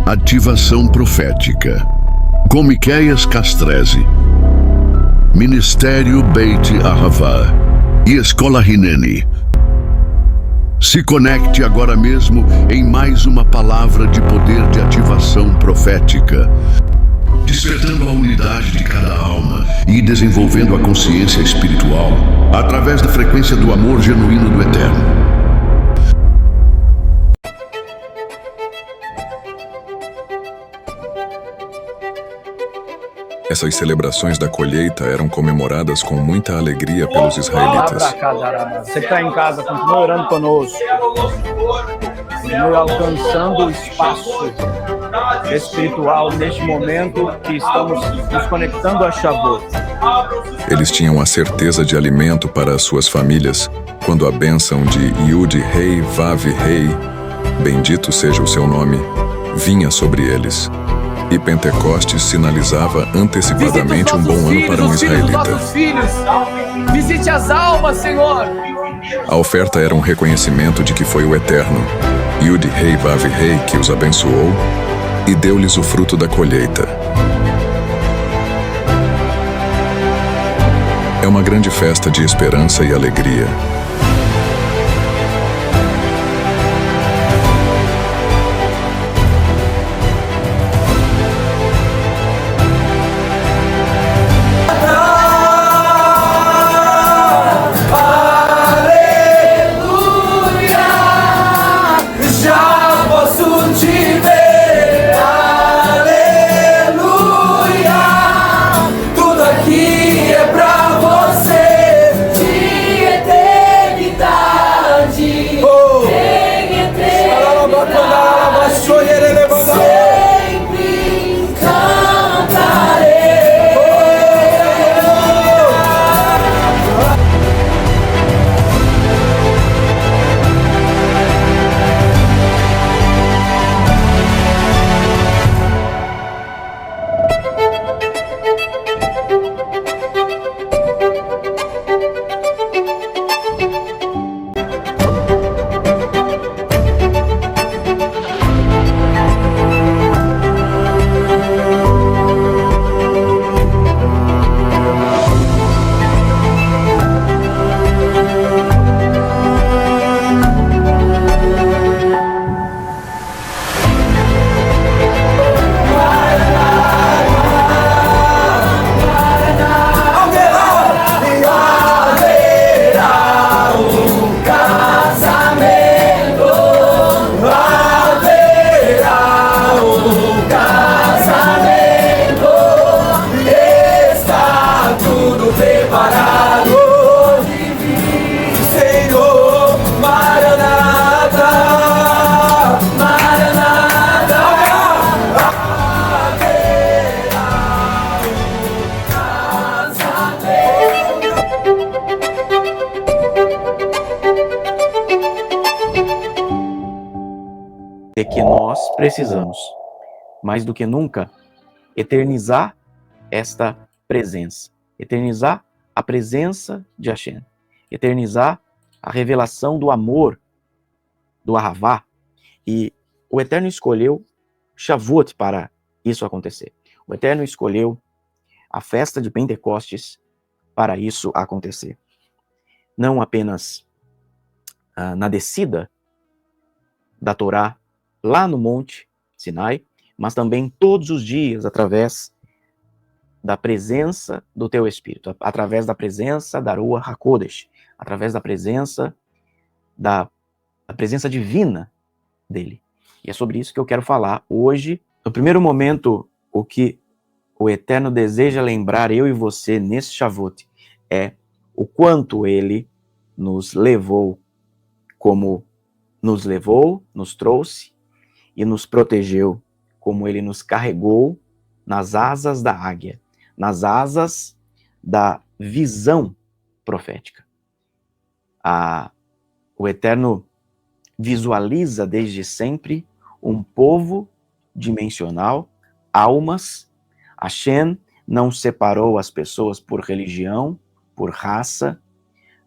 Ativação profética. Com Miqueias Castrese, Ministério Beit Ahavá e Escola Hineni. Se conecte agora mesmo em mais uma palavra de poder de ativação profética, despertando a unidade de cada alma e desenvolvendo a consciência espiritual através da frequência do amor genuíno do Eterno. Essas celebrações da colheita eram comemoradas com muita alegria pelos israelitas. Você que está em casa, continue orando conosco. Continue alcançando o espaço espiritual neste momento que estamos nos conectando a Shavuot. Eles tinham a certeza de alimento para as suas famílias quando a bênção de Yud Rei Vav Rei, bendito seja o seu nome, vinha sobre eles. E Pentecostes sinalizava antecipadamente um bom ano para um israelita. Visite as almas, Senhor! A oferta era um reconhecimento de que foi o Eterno, Yud Rei Vav Rei, que os abençoou e deu-lhes o fruto da colheita. É uma grande festa de esperança e alegria. É que nós precisamos, mais do que nunca, eternizar esta presença. Eternizar a presença de Hashem. Eternizar a revelação do amor, do Ahavá. E o Eterno escolheu Shavuot para isso acontecer. O Eterno escolheu a festa de Pentecostes para isso acontecer. Não apenas na descida da Torá, lá no Monte Sinai, mas também todos os dias, através da presença do teu Espírito, através da presença da Ruach HaKodesh, através da presença divina dele. E é sobre isso que eu quero falar hoje. No primeiro momento, o que o Eterno deseja lembrar eu e você nesse Shavuot é o quanto ele nos levou, como nos levou, nos trouxe e nos protegeu, como ele nos carregou nas asas da águia, nas asas da visão profética. O Eterno visualiza desde sempre um povo dimensional, almas. Hashem não separou as pessoas por religião, por raça,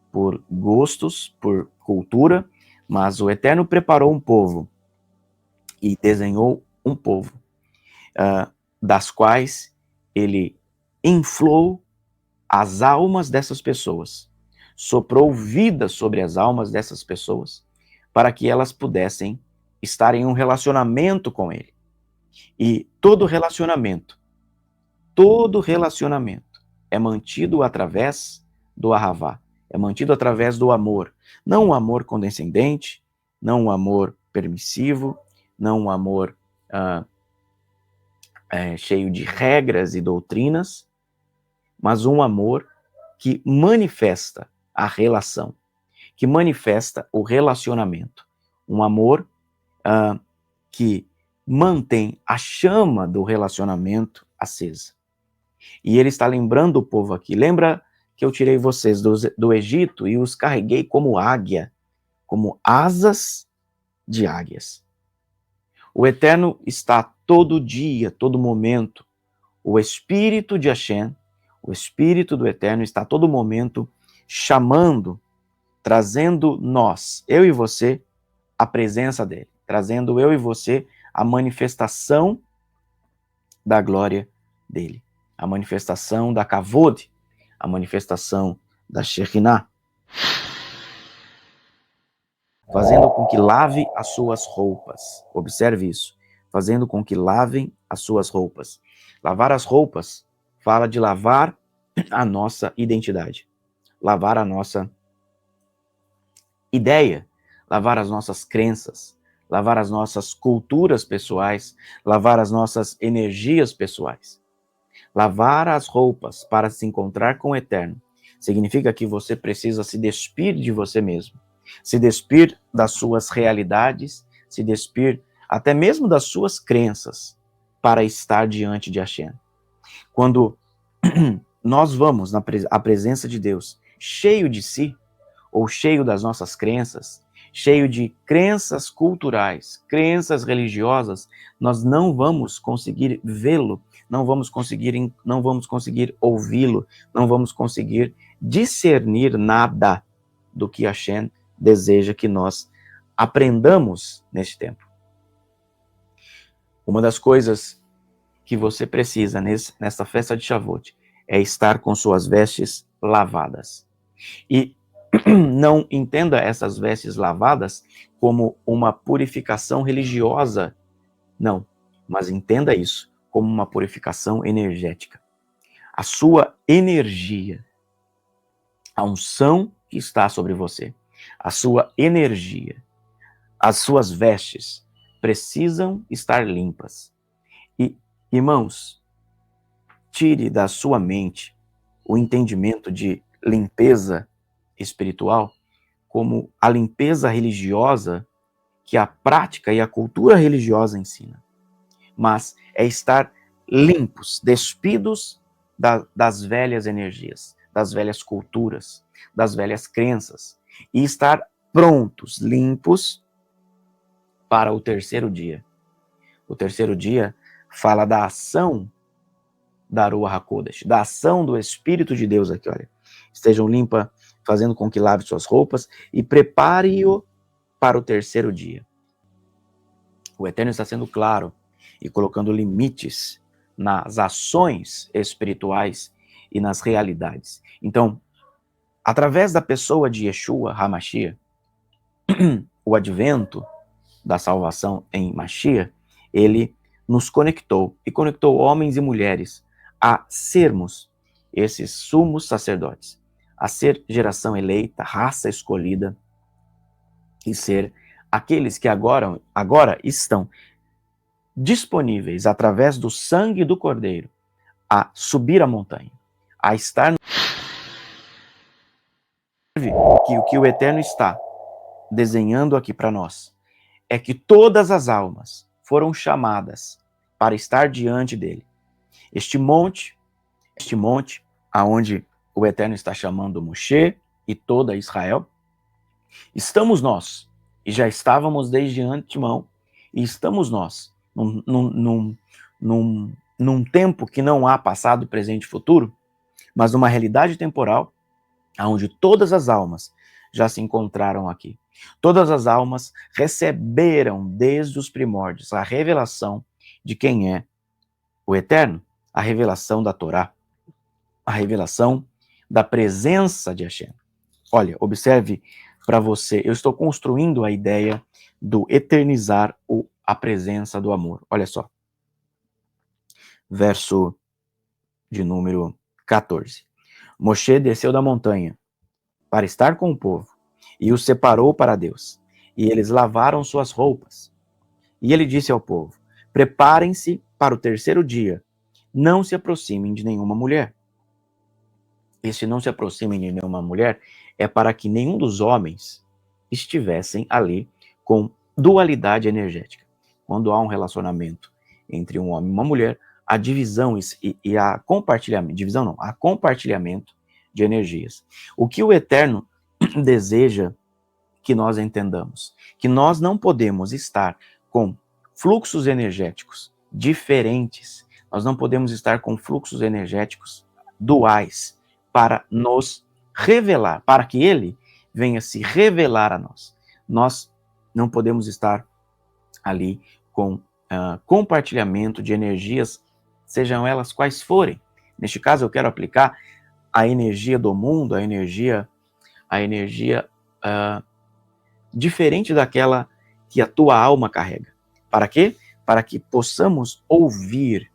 por gostos, por cultura, mas o Eterno preparou um povo e desenhou um povo, das quais ele inflou as almas dessas pessoas, soprou vida sobre as almas dessas pessoas, para que elas pudessem estar em um relacionamento com ele. E todo relacionamento é mantido através do ahavá, é mantido através do amor. Não um amor condescendente, não um amor permissivo, não um amor cheio de regras e doutrinas, mas um amor que manifesta a relação, que manifesta o relacionamento. Um amor que mantém a chama do relacionamento acesa. E ele está lembrando o povo aqui. Lembra que eu tirei vocês do Egito e os carreguei como águia, como asas de águias. O Eterno está todo dia, todo momento. O Espírito de Hashem, o Espírito do Eterno, está a todo momento chamando, trazendo nós, eu e você, a presença dele, trazendo eu e você a manifestação da glória dele, a manifestação da Kavod, a manifestação da Shekhinah, fazendo com que lave as suas roupas. Observe isso, fazendo com que lavem as suas roupas. Lavar as roupas fala de lavar a nossa identidade, lavar a nossa ideia, lavar as nossas crenças, lavar as nossas culturas pessoais, lavar as nossas energias pessoais. Lavar as roupas para se encontrar com o Eterno significa que você precisa se despir de você mesmo, se despir das suas realidades, se despir até mesmo das suas crenças para estar diante de Hashem. Quando nós vamos à presença de Deus cheio de si, ou cheio das nossas crenças, cheio de crenças culturais, crenças religiosas, nós não vamos conseguir vê-lo, não vamos conseguir ouvi-lo, não vamos conseguir discernir nada do que Hashem deseja que nós aprendamos neste tempo. Uma das coisas que você precisa nesta festa de Shavuot é estar com suas vestes lavadas. E não entenda essas vestes lavadas como uma purificação religiosa, não, mas entenda isso como uma purificação energética. A sua energia, a unção que está sobre você, a sua energia, as suas vestes precisam estar limpas. E, irmãos, tire da sua mente o entendimento de limpeza espiritual como a limpeza religiosa que a prática e a cultura religiosa ensina. Mas é estar limpos, despidos das velhas energias, das velhas culturas, das velhas crenças, e estar prontos, limpos para o terceiro dia. O terceiro dia fala da ação da Ruach HaKodesh, da ação do Espírito de Deus aqui, olha. Estejam limpas, fazendo com que lave suas roupas e prepare-o para o terceiro dia. O Eterno está sendo claro e colocando limites nas ações espirituais e nas realidades. Então, através da pessoa de Yeshua HaMashiach, o advento da salvação em Mashiach, ele nos conectou e conectou homens e mulheres a sermos esses sumos sacerdotes, a ser geração eleita, raça escolhida, e ser aqueles que agora estão disponíveis, através do sangue do Cordeiro, a subir a montanha, a estar no... que o que o Eterno está desenhando aqui para nós é que todas as almas foram chamadas para estar diante dele. Este monte aonde o Eterno está chamando Moshe e toda Israel, estamos nós, e já estávamos desde antemão, e estamos nós, num tempo que não há passado, presente e futuro, mas numa realidade temporal, onde todas as almas já se encontraram aqui. Todas as almas receberam desde os primórdios a revelação de quem é o Eterno, a revelação da Torá, a revelação da presença de Hashem. Olha, observe para você, eu estou construindo a ideia do eternizar a presença do amor. Olha só. Verso de número 14. Moshe desceu da montanha para estar com o povo e os separou para Deus. E eles lavaram suas roupas. E ele disse ao povo: preparem-se para o terceiro dia, não se aproximem de nenhuma mulher. Esse não se aproximem de nenhuma mulher é para que nenhum dos homens estivessem ali com dualidade energética. Quando há um relacionamento entre um homem e uma mulher, a divisão e a compartilhamento, divisão não, a compartilhamento de energias. O que o Eterno deseja que nós entendamos? Que nós não podemos estar com fluxos energéticos diferentes, nós não podemos estar com fluxos energéticos duais para nos revelar, para que ele venha se revelar a nós. Nós não podemos estar ali com compartilhamento de energias, sejam elas quais forem. Neste caso, eu quero aplicar a energia do mundo, a energia diferente daquela que a tua alma carrega. Para quê? Para que possamos ouvir,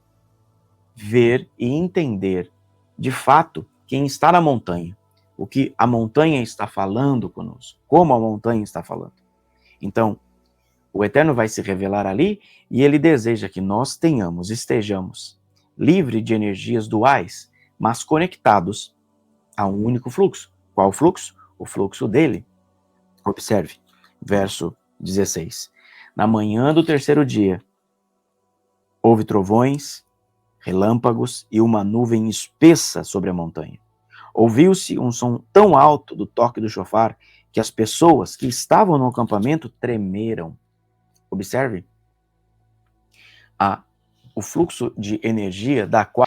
ver e entender, de fato, quem está na montanha, o que a montanha está falando conosco, como a montanha está falando. Então, o Eterno vai se revelar ali e ele deseja que nós estejamos livres de energias duais, mas conectados a um único fluxo. Qual fluxo? O fluxo dele. Observe, verso 16. Na manhã do terceiro dia, houve trovões, relâmpagos e uma nuvem espessa sobre a montanha. Ouviu-se um som tão alto do toque do shofar que as pessoas que estavam no acampamento tremeram. Observe o fluxo de energia da qual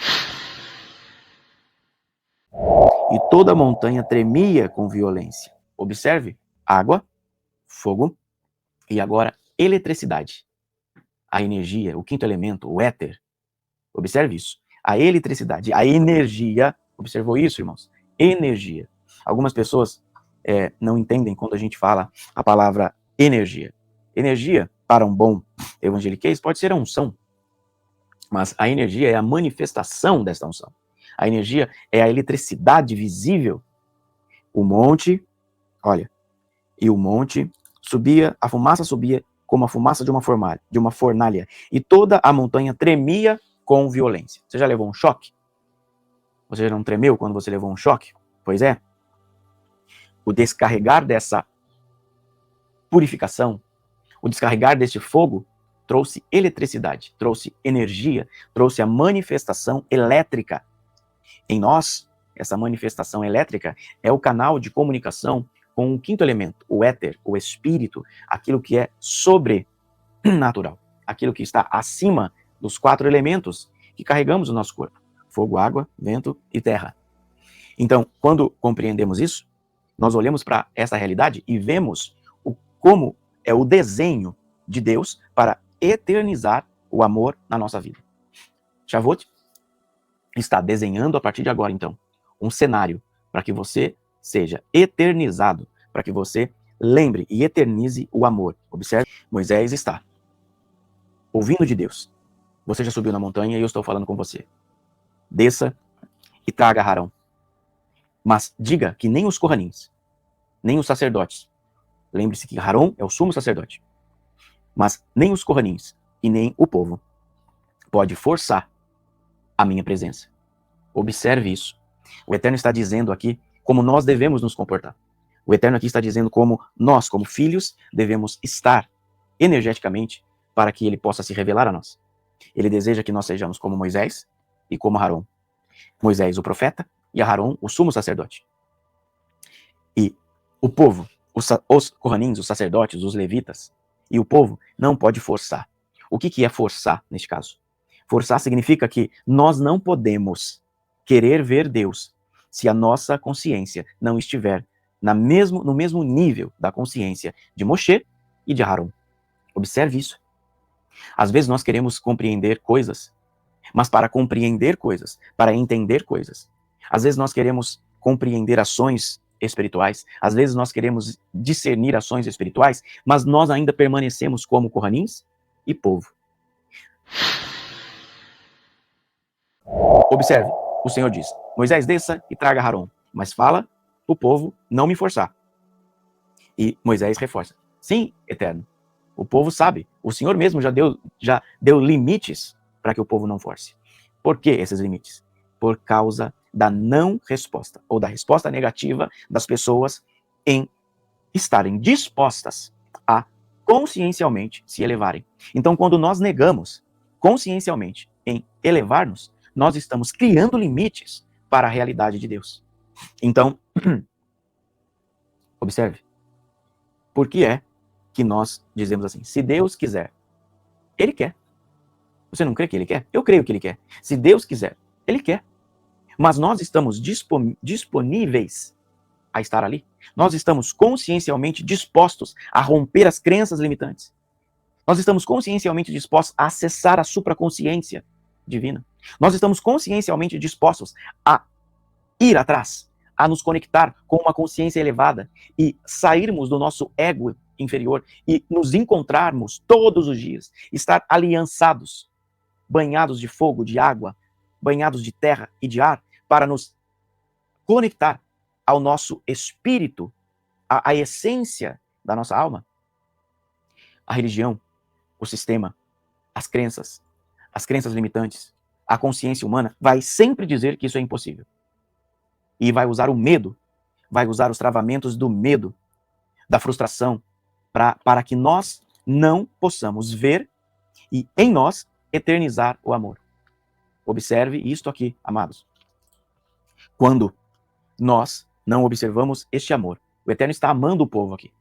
e toda a montanha tremia com violência. Observe, água, fogo e agora eletricidade. A energia, o quinto elemento, o éter. Observe isso. A eletricidade, a energia. Observou isso, irmãos? Energia. Algumas pessoas não entendem quando a gente fala a palavra energia. Energia, para um bom evangeliquez, pode ser a unção. Mas a energia é a manifestação desta unção. A energia é a eletricidade visível. O monte, olha, e o monte subia, a fumaça subia como a fumaça de uma fornalha. E toda a montanha tremia com violência. Você já levou um choque? Você já não tremeu quando você levou um choque? Pois é. O descarregar dessa purificação, o descarregar deste fogo, trouxe eletricidade, trouxe energia, trouxe a manifestação elétrica. Em nós, essa manifestação elétrica é o canal de comunicação com o quinto elemento, o éter, o espírito, aquilo que é sobrenatural, aquilo que está acima dos 4 elementos que carregamos no nosso corpo: fogo, água, vento e terra. Então, quando compreendemos isso, nós olhamos para essa realidade e vemos como é o desenho de Deus para eternizar o amor na nossa vida. Shavuot está desenhando a partir de agora, então, um cenário para que você seja eternizado, para que você lembre e eternize o amor. Observe, Moisés está ouvindo de Deus. Você já subiu na montanha e eu estou falando com você. Desça e traga Arão. Mas diga que nem os Coranins, nem os sacerdotes, lembre-se que Arão é o sumo sacerdote, mas nem os Coranins e nem o povo pode forçar a minha presença. Observe isso. O Eterno está dizendo aqui como nós devemos nos comportar. O Eterno aqui está dizendo como nós, como filhos, devemos estar energeticamente para que ele possa se revelar a nós. Ele deseja que nós sejamos como Moisés e como Arão. Moisés, o profeta, e Arão, o sumo sacerdote. E o povo, os Coranins, os sacerdotes, os levitas, e o povo não pode forçar. O que é forçar neste caso? Forçar significa que nós não podemos querer ver Deus se a nossa consciência não estiver no mesmo nível da consciência de Moshe e de Arão. Observe isso. Às vezes nós queremos compreender coisas, mas para compreender coisas, para entender coisas, às vezes nós queremos compreender ações espirituais, às vezes nós queremos discernir ações espirituais, mas nós ainda permanecemos como Corranins e povo. Observe, o Senhor diz: Moisés, desça e traga Haron, mas fala o povo não me forçar. E Moisés reforça: sim, Eterno, o povo sabe, o Senhor mesmo já deu limites para que o povo não force. Por que esses limites? Por causa da não resposta, ou da resposta negativa das pessoas em estarem dispostas a consciencialmente se elevarem. Então, quando nós negamos consciencialmente em elevar-nos, nós estamos criando limites para a realidade de Deus. Então, observe, por que é que nós dizemos assim: se Deus quiser, Ele quer. Você não crê que Ele quer? Eu creio que Ele quer. Se Deus quiser, Ele quer. Mas nós estamos disponíveis a estar ali. Nós estamos consciencialmente dispostos a romper as crenças limitantes. Nós estamos consciencialmente dispostos a acessar a supraconsciência divina. Nós estamos consciencialmente dispostos a ir atrás, a nos conectar com uma consciência elevada e sairmos do nosso ego inferior e nos encontrarmos todos os dias, estar aliançados, banhados de fogo, de água, banhados de terra e de ar, para nos conectar ao nosso espírito, à essência da nossa alma. A religião, o sistema, as crenças limitantes, a consciência humana vai sempre dizer que isso é impossível. E vai usar o medo, vai usar os travamentos do medo, da frustração, para que nós não possamos ver e em nós eternizar o amor. Observe isto aqui, amados. Quando nós não observamos este amor, o Eterno está amando o povo aqui.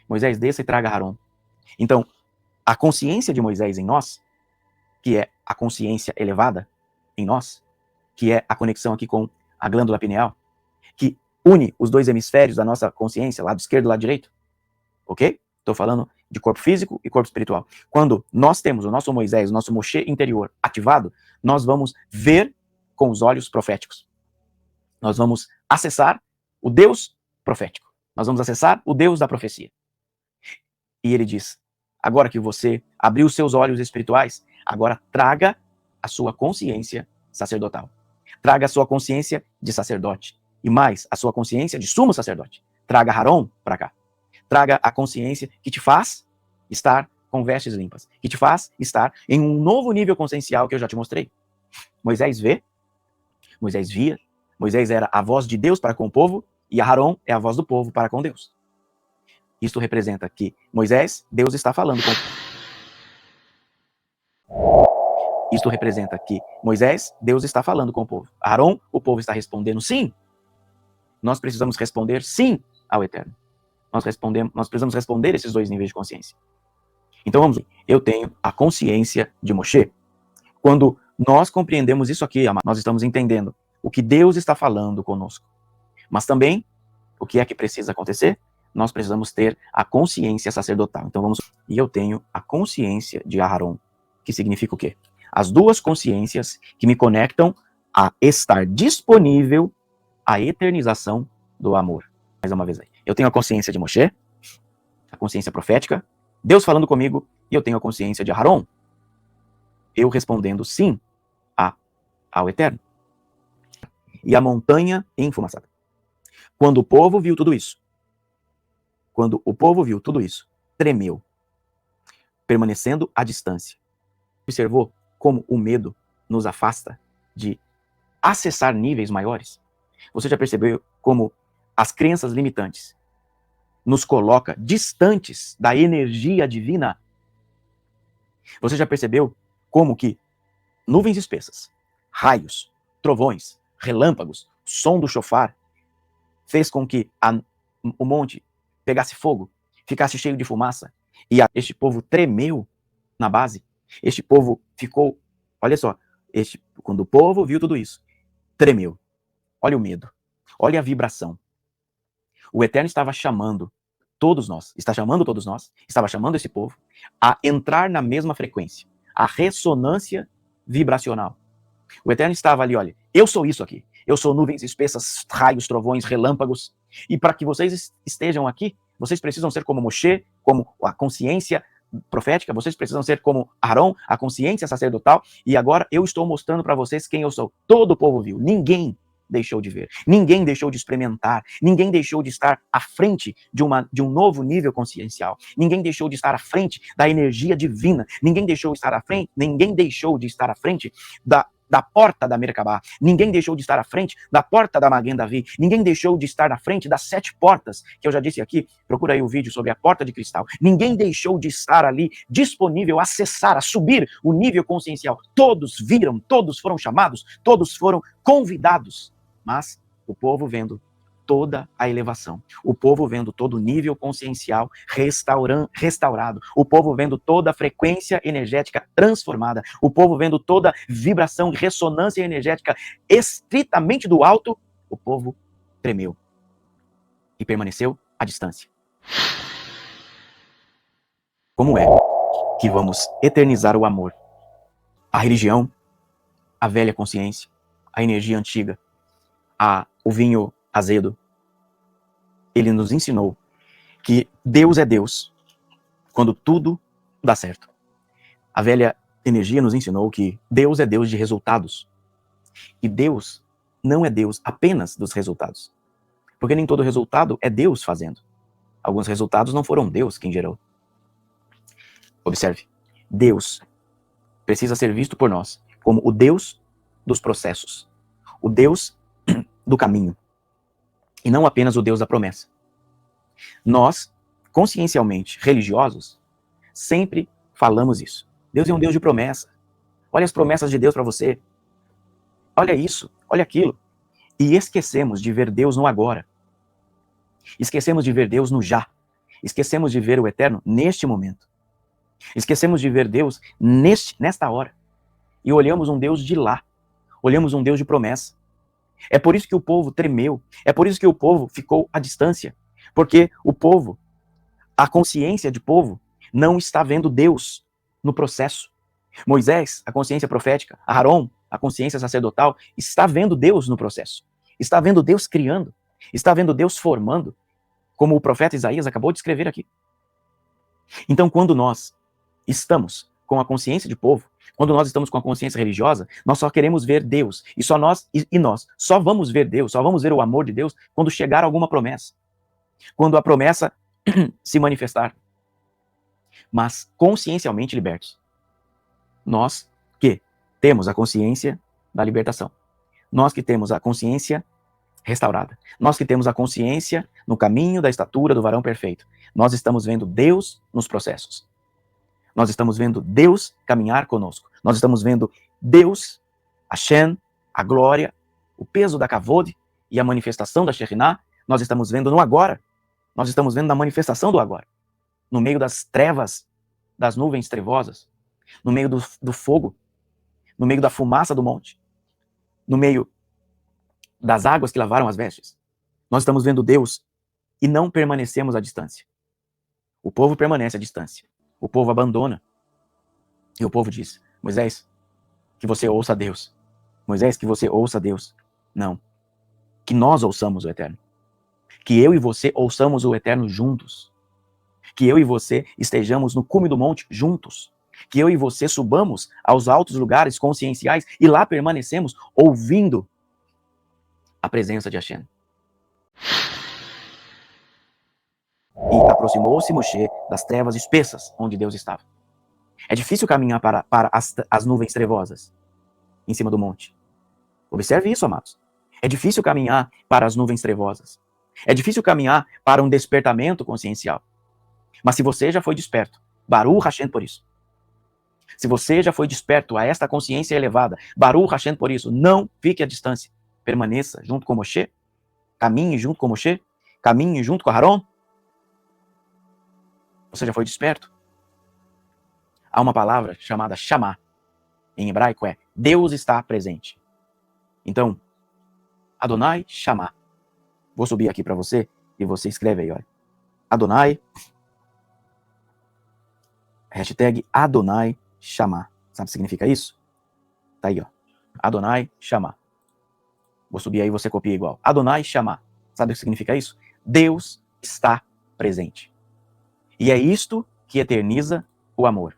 Moisés, desça e traga Haron. Então, a consciência de Moisés em nós, que é a consciência elevada em nós, que é a conexão aqui com a glândula pineal, que une os dois hemisférios da nossa consciência, lado esquerdo e lado direito, ok? Estou falando de corpo físico e corpo espiritual. Quando nós temos o nosso Moisés, o nosso Moshe interior ativado, nós vamos ver com os olhos proféticos. Nós vamos acessar o Deus profético. Nós vamos acessar o Deus da profecia. E ele diz: agora que você abriu os seus olhos espirituais, agora traga a sua consciência sacerdotal. Traga a sua consciência de sacerdote. E mais, a sua consciência de sumo sacerdote. Traga Haron para cá. Traga a consciência que te faz estar com vestes limpas. Que te faz estar em um novo nível consciencial que eu já te mostrei. Moisés vê, Moisés via, Moisés era a voz de Deus para com o povo, e Haron é a voz do povo para com Deus. Isto representa que Moisés, Deus está falando com o povo. Isto representa que Moisés, Deus está falando com o povo. Haron, o povo está respondendo sim. Nós precisamos responder sim ao Eterno. Nós precisamos responder esses dois níveis de consciência. Então vamos lá. Eu tenho a consciência de Moshe. Quando nós compreendemos isso aqui, nós estamos entendendo o que Deus está falando conosco. Mas também, o que é que precisa acontecer? Nós precisamos ter a consciência sacerdotal. Então vamos. E eu tenho a consciência de Aharon, que significa o quê? As duas consciências que me conectam a estar disponível à eternização do amor. Mais uma vez aí. Eu tenho a consciência de Moshe, a consciência profética, Deus falando comigo, e eu tenho a consciência de Aharon, eu respondendo sim ao Eterno. E a montanha enfumaçada. Quando o povo viu tudo isso, tremeu, permanecendo à distância. Observou como o medo nos afasta de acessar níveis maiores? Você já percebeu como as crenças limitantes nos coloca distantes da energia divina? Você já percebeu como que nuvens espessas, raios, trovões, relâmpagos, som do chofar, fez com que o monte pegasse fogo, ficasse cheio de fumaça, e este povo tremeu na base? Este povo ficou, olha só, quando o povo viu tudo isso, tremeu. Olha o medo, olha a vibração. O Eterno estava chamando todos nós, está chamando todos nós, estava chamando esse povo a entrar na mesma frequência, a ressonância vibracional. O Eterno estava ali, olha, eu sou isso aqui, eu sou nuvens espessas, raios, trovões, relâmpagos, e para que vocês estejam aqui, vocês precisam ser como Moshe, como a consciência profética, vocês precisam ser como Arão, a consciência sacerdotal, e agora eu estou mostrando para vocês quem eu sou. Todo o povo viu, ninguém deixou de ver, ninguém deixou de experimentar, ninguém deixou de estar à frente de um novo nível consciencial, ninguém deixou de estar à frente da energia divina, ninguém deixou de estar à frente da porta da Merkabah, ninguém deixou de estar à frente da porta da Magen Davi, ninguém deixou de estar à frente das 7 portas, que eu já disse aqui, procura aí o vídeo sobre a porta de cristal, ninguém deixou de estar ali disponível a acessar, a subir o nível consciencial, todos viram, todos foram chamados, todos foram convidados, mas o povo vendo toda a elevação, o povo vendo todo o nível consciencial restaurado, o povo vendo toda a frequência energética transformada, o povo vendo toda vibração e ressonância energética estritamente do alto, o povo tremeu e permaneceu à distância. Como é que vamos eternizar o amor? A religião, a velha consciência, a energia antiga, o vinho azedo, ele nos ensinou que Deus é Deus quando tudo dá certo. A velha energia nos ensinou que Deus é Deus de resultados. E Deus não é Deus apenas dos resultados. Porque nem todo resultado é Deus fazendo. Alguns resultados não foram Deus quem gerou. Observe, Deus precisa ser visto por nós como o Deus dos processos, o Deus do caminho, e não apenas o Deus da promessa. Nós, consciencialmente religiosos, sempre falamos isso. Deus é um Deus de promessa. Olha as promessas de Deus para você. Olha isso, olha aquilo. E esquecemos de ver Deus no agora. Esquecemos de ver Deus no já. Esquecemos de ver o Eterno neste momento. Esquecemos de ver Deus nesta hora. E olhamos um Deus de lá. Olhamos um Deus de promessa. É por isso que o povo tremeu. É por isso que o povo ficou à distância. Porque o povo, a consciência de povo, não está vendo Deus no processo. Moisés, a consciência profética, Arão, a consciência sacerdotal, está vendo Deus no processo. Está vendo Deus criando. Está vendo Deus formando, como o profeta Isaías acabou de escrever aqui. Então, quando nós estamos com a consciência de povo, quando nós estamos com a consciência religiosa, nós só queremos ver Deus. E nós só vamos ver Deus, só vamos ver o amor de Deus quando chegar alguma promessa. Quando a promessa se manifestar. Mas consciencialmente libertos. Nós que temos a consciência da libertação. Nós que temos a consciência restaurada. Nós que temos a consciência no caminho da estatura do varão perfeito. Nós estamos vendo Deus nos processos. Nós estamos vendo Deus caminhar conosco. Nós estamos vendo Deus, a Shem, a glória, o peso da Kavod e a manifestação da Shekhinah. Nós estamos vendo no agora. Nós estamos vendo na manifestação do agora. No meio das trevas, das nuvens trevosas. No meio do fogo. No meio da fumaça do monte. No meio das águas que lavaram as vestes. Nós estamos vendo Deus e não permanecemos à distância. O povo permanece à distância. O povo abandona. E o povo diz, Moisés, que você ouça Deus. Moisés, que você ouça Deus. Não. Que nós ouçamos o Eterno. Que eu e você ouçamos o Eterno juntos. Que eu e você estejamos no cume do monte juntos. Que eu e você subamos aos altos lugares conscienciais e lá permanecemos ouvindo a presença de Hashem. E aproximou-se Moshe das trevas espessas onde Deus estava. É difícil caminhar para as nuvens trevosas em cima do monte. Observe isso, amados. É difícil caminhar para as nuvens trevosas. É difícil caminhar para um despertamento consciencial. Mas se você já foi desperto, Baruch Hashem por isso. Se você já foi desperto a esta consciência elevada, Baruch Hashem por isso, não fique à distância. Permaneça junto com Moshe, caminhe junto com Moshe, caminhe junto com Arão. Você já foi desperto? Há uma palavra chamada chamá. Em hebraico é Deus está presente. Então, Adonai chamá. Vou subir aqui para você e você escreve aí, olha. Adonai, hashtag Adonai chamar. Sabe o que significa isso? Tá aí, ó. Adonai chamar. Vou subir aí, você copia igual. Adonai chamar. Sabe o que significa isso? Deus está presente. E é isto que eterniza o amor.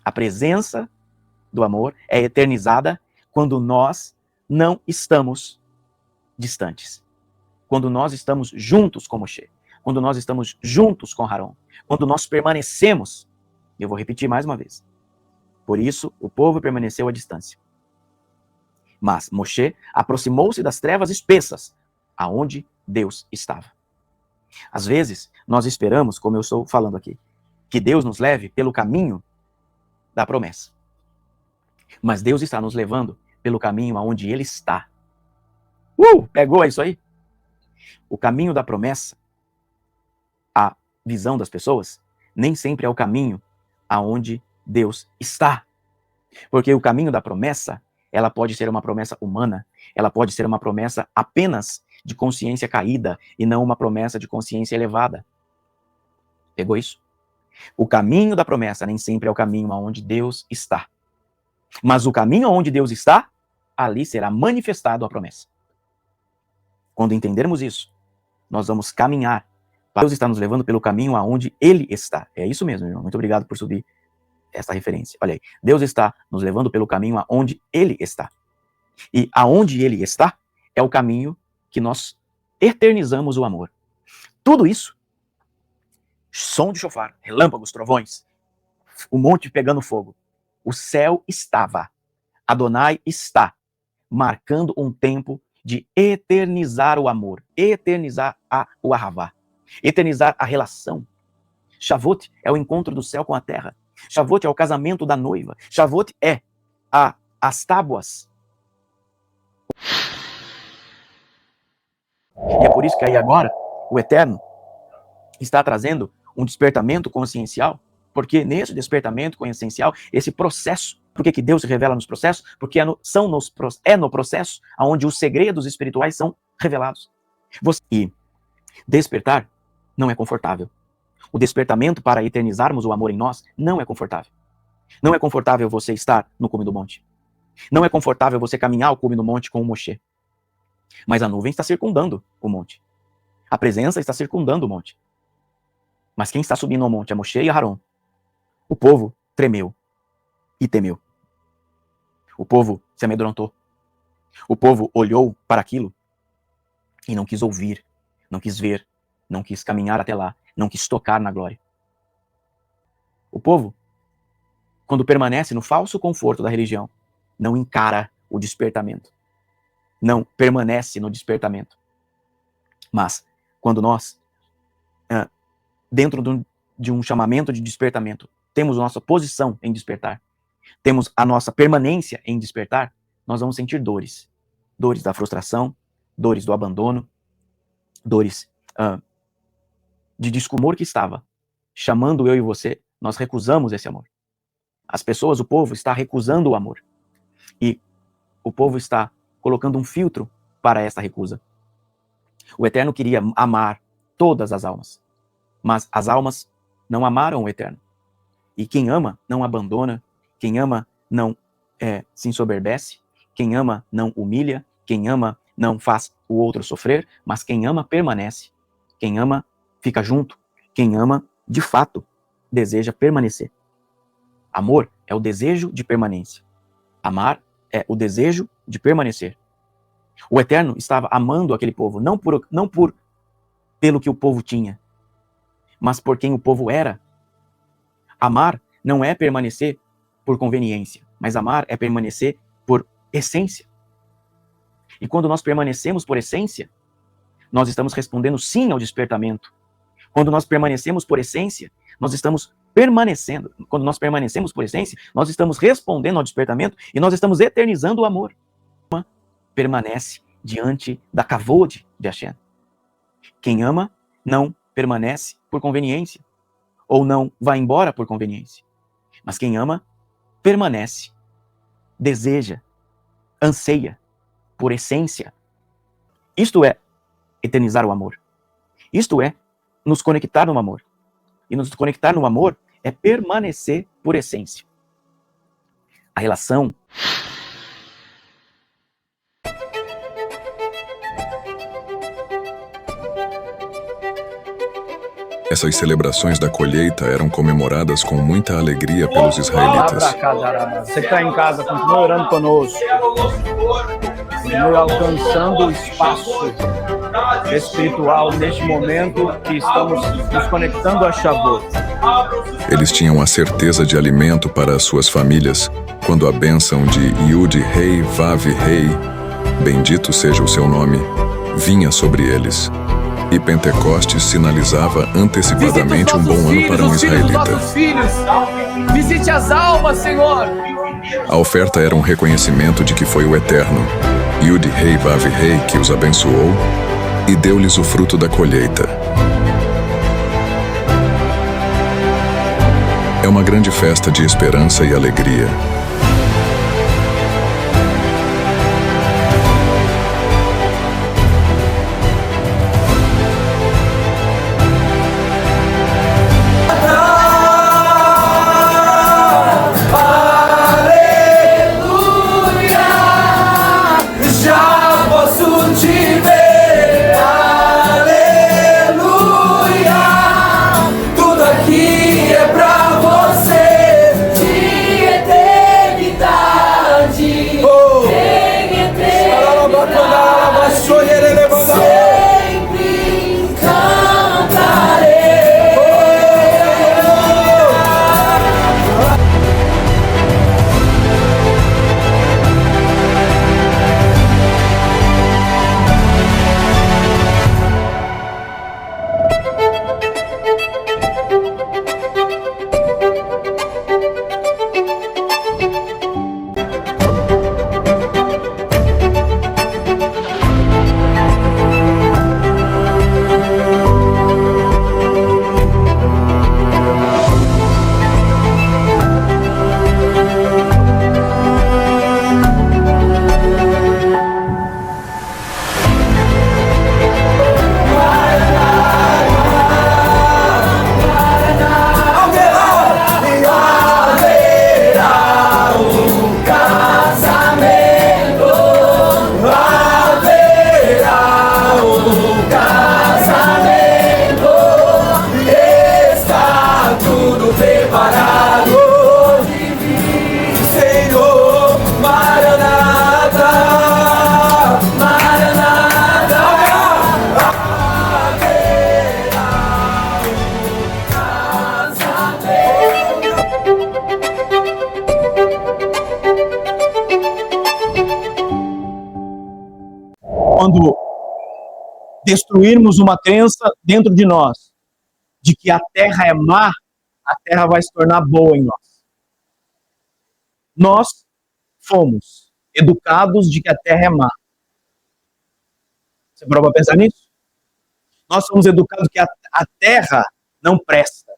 A presença do amor é eternizada quando nós não estamos distantes. Quando nós estamos juntos com Moshe. Quando nós estamos juntos com Haron. Quando nós permanecemos. Eu vou repetir mais uma vez. Por isso, o povo permaneceu à distância. Mas Moshe aproximou-se das trevas espessas, aonde Deus estava. Às vezes, nós esperamos, como eu estou falando aqui, que Deus nos leve pelo caminho da promessa. Mas Deus está nos levando pelo caminho aonde Ele está. Pegou isso aí? O caminho da promessa, a visão das pessoas, nem sempre é o caminho aonde Deus está. Porque o caminho da promessa, ela pode ser uma promessa humana, ela pode ser uma promessa apenas de consciência caída e não uma promessa de consciência elevada. Pegou isso? O caminho da promessa nem sempre é o caminho aonde Deus está. Mas o caminho aonde Deus está, ali será manifestado a promessa. Quando entendermos isso, nós vamos caminhar. Deus está nos levando pelo caminho aonde Ele está. É isso mesmo, irmão. Muito obrigado por subir essa referência. Olha aí. Deus está nos levando pelo caminho aonde Ele está. E aonde Ele está é o caminho que nós eternizamos o amor. Tudo isso, som de chofar, relâmpagos, trovões, o monte pegando fogo, o céu estava, Adonai está, marcando um tempo de eternizar o amor, eternizar o ahavá, eternizar a relação. Shavuot é o encontro do céu com a terra. Shavuot é o casamento da noiva. Shavuot é as tábuas. E é por isso que aí agora o Eterno está trazendo um despertamento consciencial, porque nesse despertamento consciencial, esse processo, por que Deus se revela nos processos? Porque é no processo onde os segredos espirituais são revelados. E despertar não é confortável. O despertamento para eternizarmos o amor em nós não é confortável. Não é confortável você estar no cume do monte. Não é confortável você caminhar ao cume do monte com o Moshe. Mas a nuvem está circundando o monte. A presença está circundando o monte. Mas quem está subindo ao monte é Moshe e Aharon. O povo tremeu e temeu. O povo se amedrontou. O povo olhou para aquilo e não quis ouvir, não quis ver, não quis caminhar até lá, não quis tocar na glória. O povo, quando permanece no falso conforto da religião, não encara o despertamento. Não permanece no despertamento. Mas, quando nós, dentro de um chamamento de despertamento, temos nossa posição em despertar, temos a nossa permanência em despertar, nós vamos sentir dores. Dores da frustração, dores do abandono, dores de descumor que estava chamando eu e você, nós recusamos esse amor. As pessoas, o povo está recusando o amor. E o povo está colocando um filtro para essa recusa. O Eterno queria amar todas as almas, mas as almas não amaram o Eterno. E quem ama não abandona, quem ama não se ensoberbece, quem ama não humilha, quem ama não faz o outro sofrer, mas quem ama permanece. Quem ama fica junto, quem ama de fato deseja permanecer. Amor é o desejo de permanência. Amar é o desejo de permanecer. O Eterno estava amando aquele povo, não pelo que o povo tinha, mas por quem o povo era. Amar não é permanecer por conveniência, mas amar é permanecer por essência. E quando nós permanecemos por essência, nós estamos respondendo sim ao despertamento. Quando nós permanecemos por essência, nós estamos permanecendo. Quando nós permanecemos por essência, nós estamos respondendo ao despertamento e nós estamos eternizando o amor. Permanece diante da kavod de Hashem. Quem ama não permanece por conveniência ou não vai embora por conveniência. Mas quem ama permanece, deseja, anseia por essência. Isto é eternizar o amor. Isto é nos conectar no amor. E nos conectar no amor é permanecer por essência. A relação Essas celebrações da colheita eram comemoradas com muita alegria pelos israelitas. Você que está em casa, continue orando conosco. Continue alcançando o espaço espiritual neste momento que estamos nos conectando a Shavuot. Eles tinham a certeza de alimento para as suas famílias quando a bênção de Yud Rei Vav Rei, bendito seja o seu nome, vinha sobre eles. E Pentecostes sinalizava antecipadamente um bom ano para um israelita. Visite as almas, Senhor. A oferta era um reconhecimento de que foi o Eterno, Yud Rei Vav Rei, que os abençoou e deu-lhes o fruto da colheita. É uma grande festa de esperança e alegria. Quando destruirmos uma crença dentro de nós, de que a terra é má, a terra vai se tornar boa em nós. Nós fomos educados de que a terra é má. Você parou para pensar nisso? Nós somos educados que a terra não presta.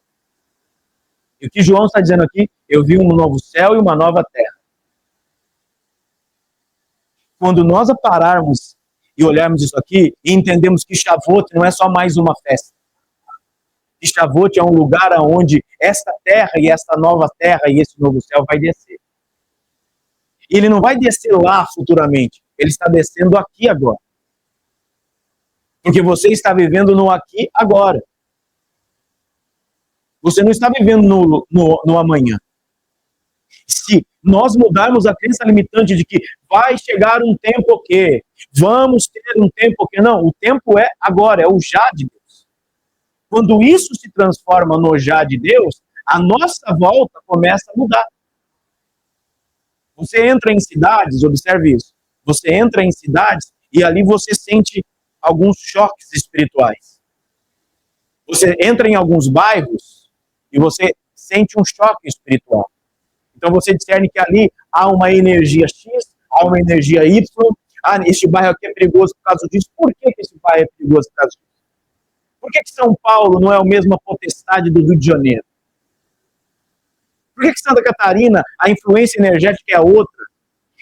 E o que João está dizendo aqui, eu vi um novo céu e uma nova terra. Quando nós pararmos e olharmos isso aqui e entendemos que Shavuot não é só mais uma festa. Que Shavuot é um lugar onde esta terra e esta nova terra e esse novo céu vai descer. E ele não vai descer lá futuramente, ele está descendo aqui agora. Porque você está vivendo no aqui agora. Você não está vivendo no amanhã. Se nós mudarmos a crença limitante de que vai chegar um tempo que, vamos ter um tempo que, não, o tempo é agora, é o já de Deus. Quando isso se transforma no já de Deus, a nossa volta começa a mudar. Você entra em cidades, observe isso, você entra em cidades e ali você sente alguns choques espirituais. Você entra em alguns bairros e você sente um choque espiritual. Então você discerne que ali há uma energia X, há uma energia Y. Este bairro aqui é perigoso por causa disso. Por que esse bairro é perigoso por causa disso? Por que São Paulo não é a mesma potestade do Rio de Janeiro? Por que Santa Catarina, a influência energética é outra?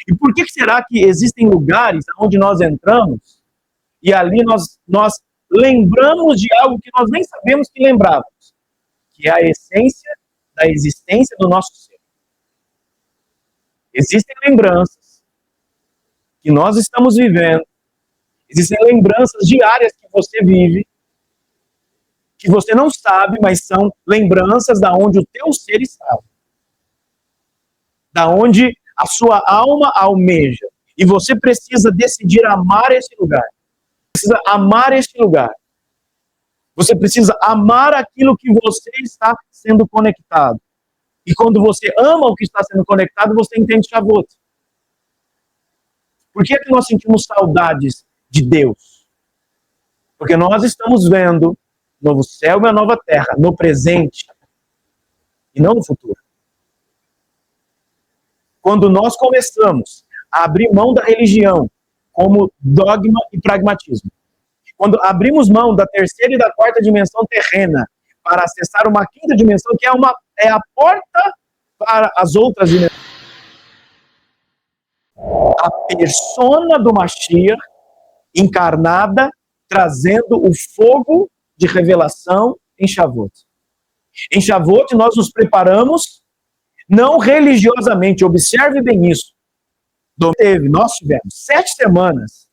E por que será que existem lugares onde nós entramos e ali nós lembramos de algo que nós nem sabemos que lembrávamos, que é a essência da existência do nosso ser. Existem lembranças que nós estamos vivendo, existem lembranças diárias que você vive, que você não sabe, mas são lembranças da onde o teu ser estava, da onde a sua alma almeja. E você precisa decidir amar esse lugar. Precisa amar este lugar. Você precisa amar aquilo que você está sendo conectado. E quando você ama o que está sendo conectado, você entende Shavuot. Por que é que nós sentimos saudades de Deus? Porque nós estamos vendo novo céu e a nova terra, no presente, e não no futuro. Quando nós começamos a abrir mão da religião como dogma e pragmatismo, quando abrimos mão da terceira e da quarta dimensão terrena para acessar uma quinta dimensão, que é a porta para as outras dimensões, a persona do Mashiach encarnada, trazendo o fogo de revelação em Shavuot. Em Shavuot nós nos preparamos não religiosamente, observe bem isso. Nós tivemos 7 semanas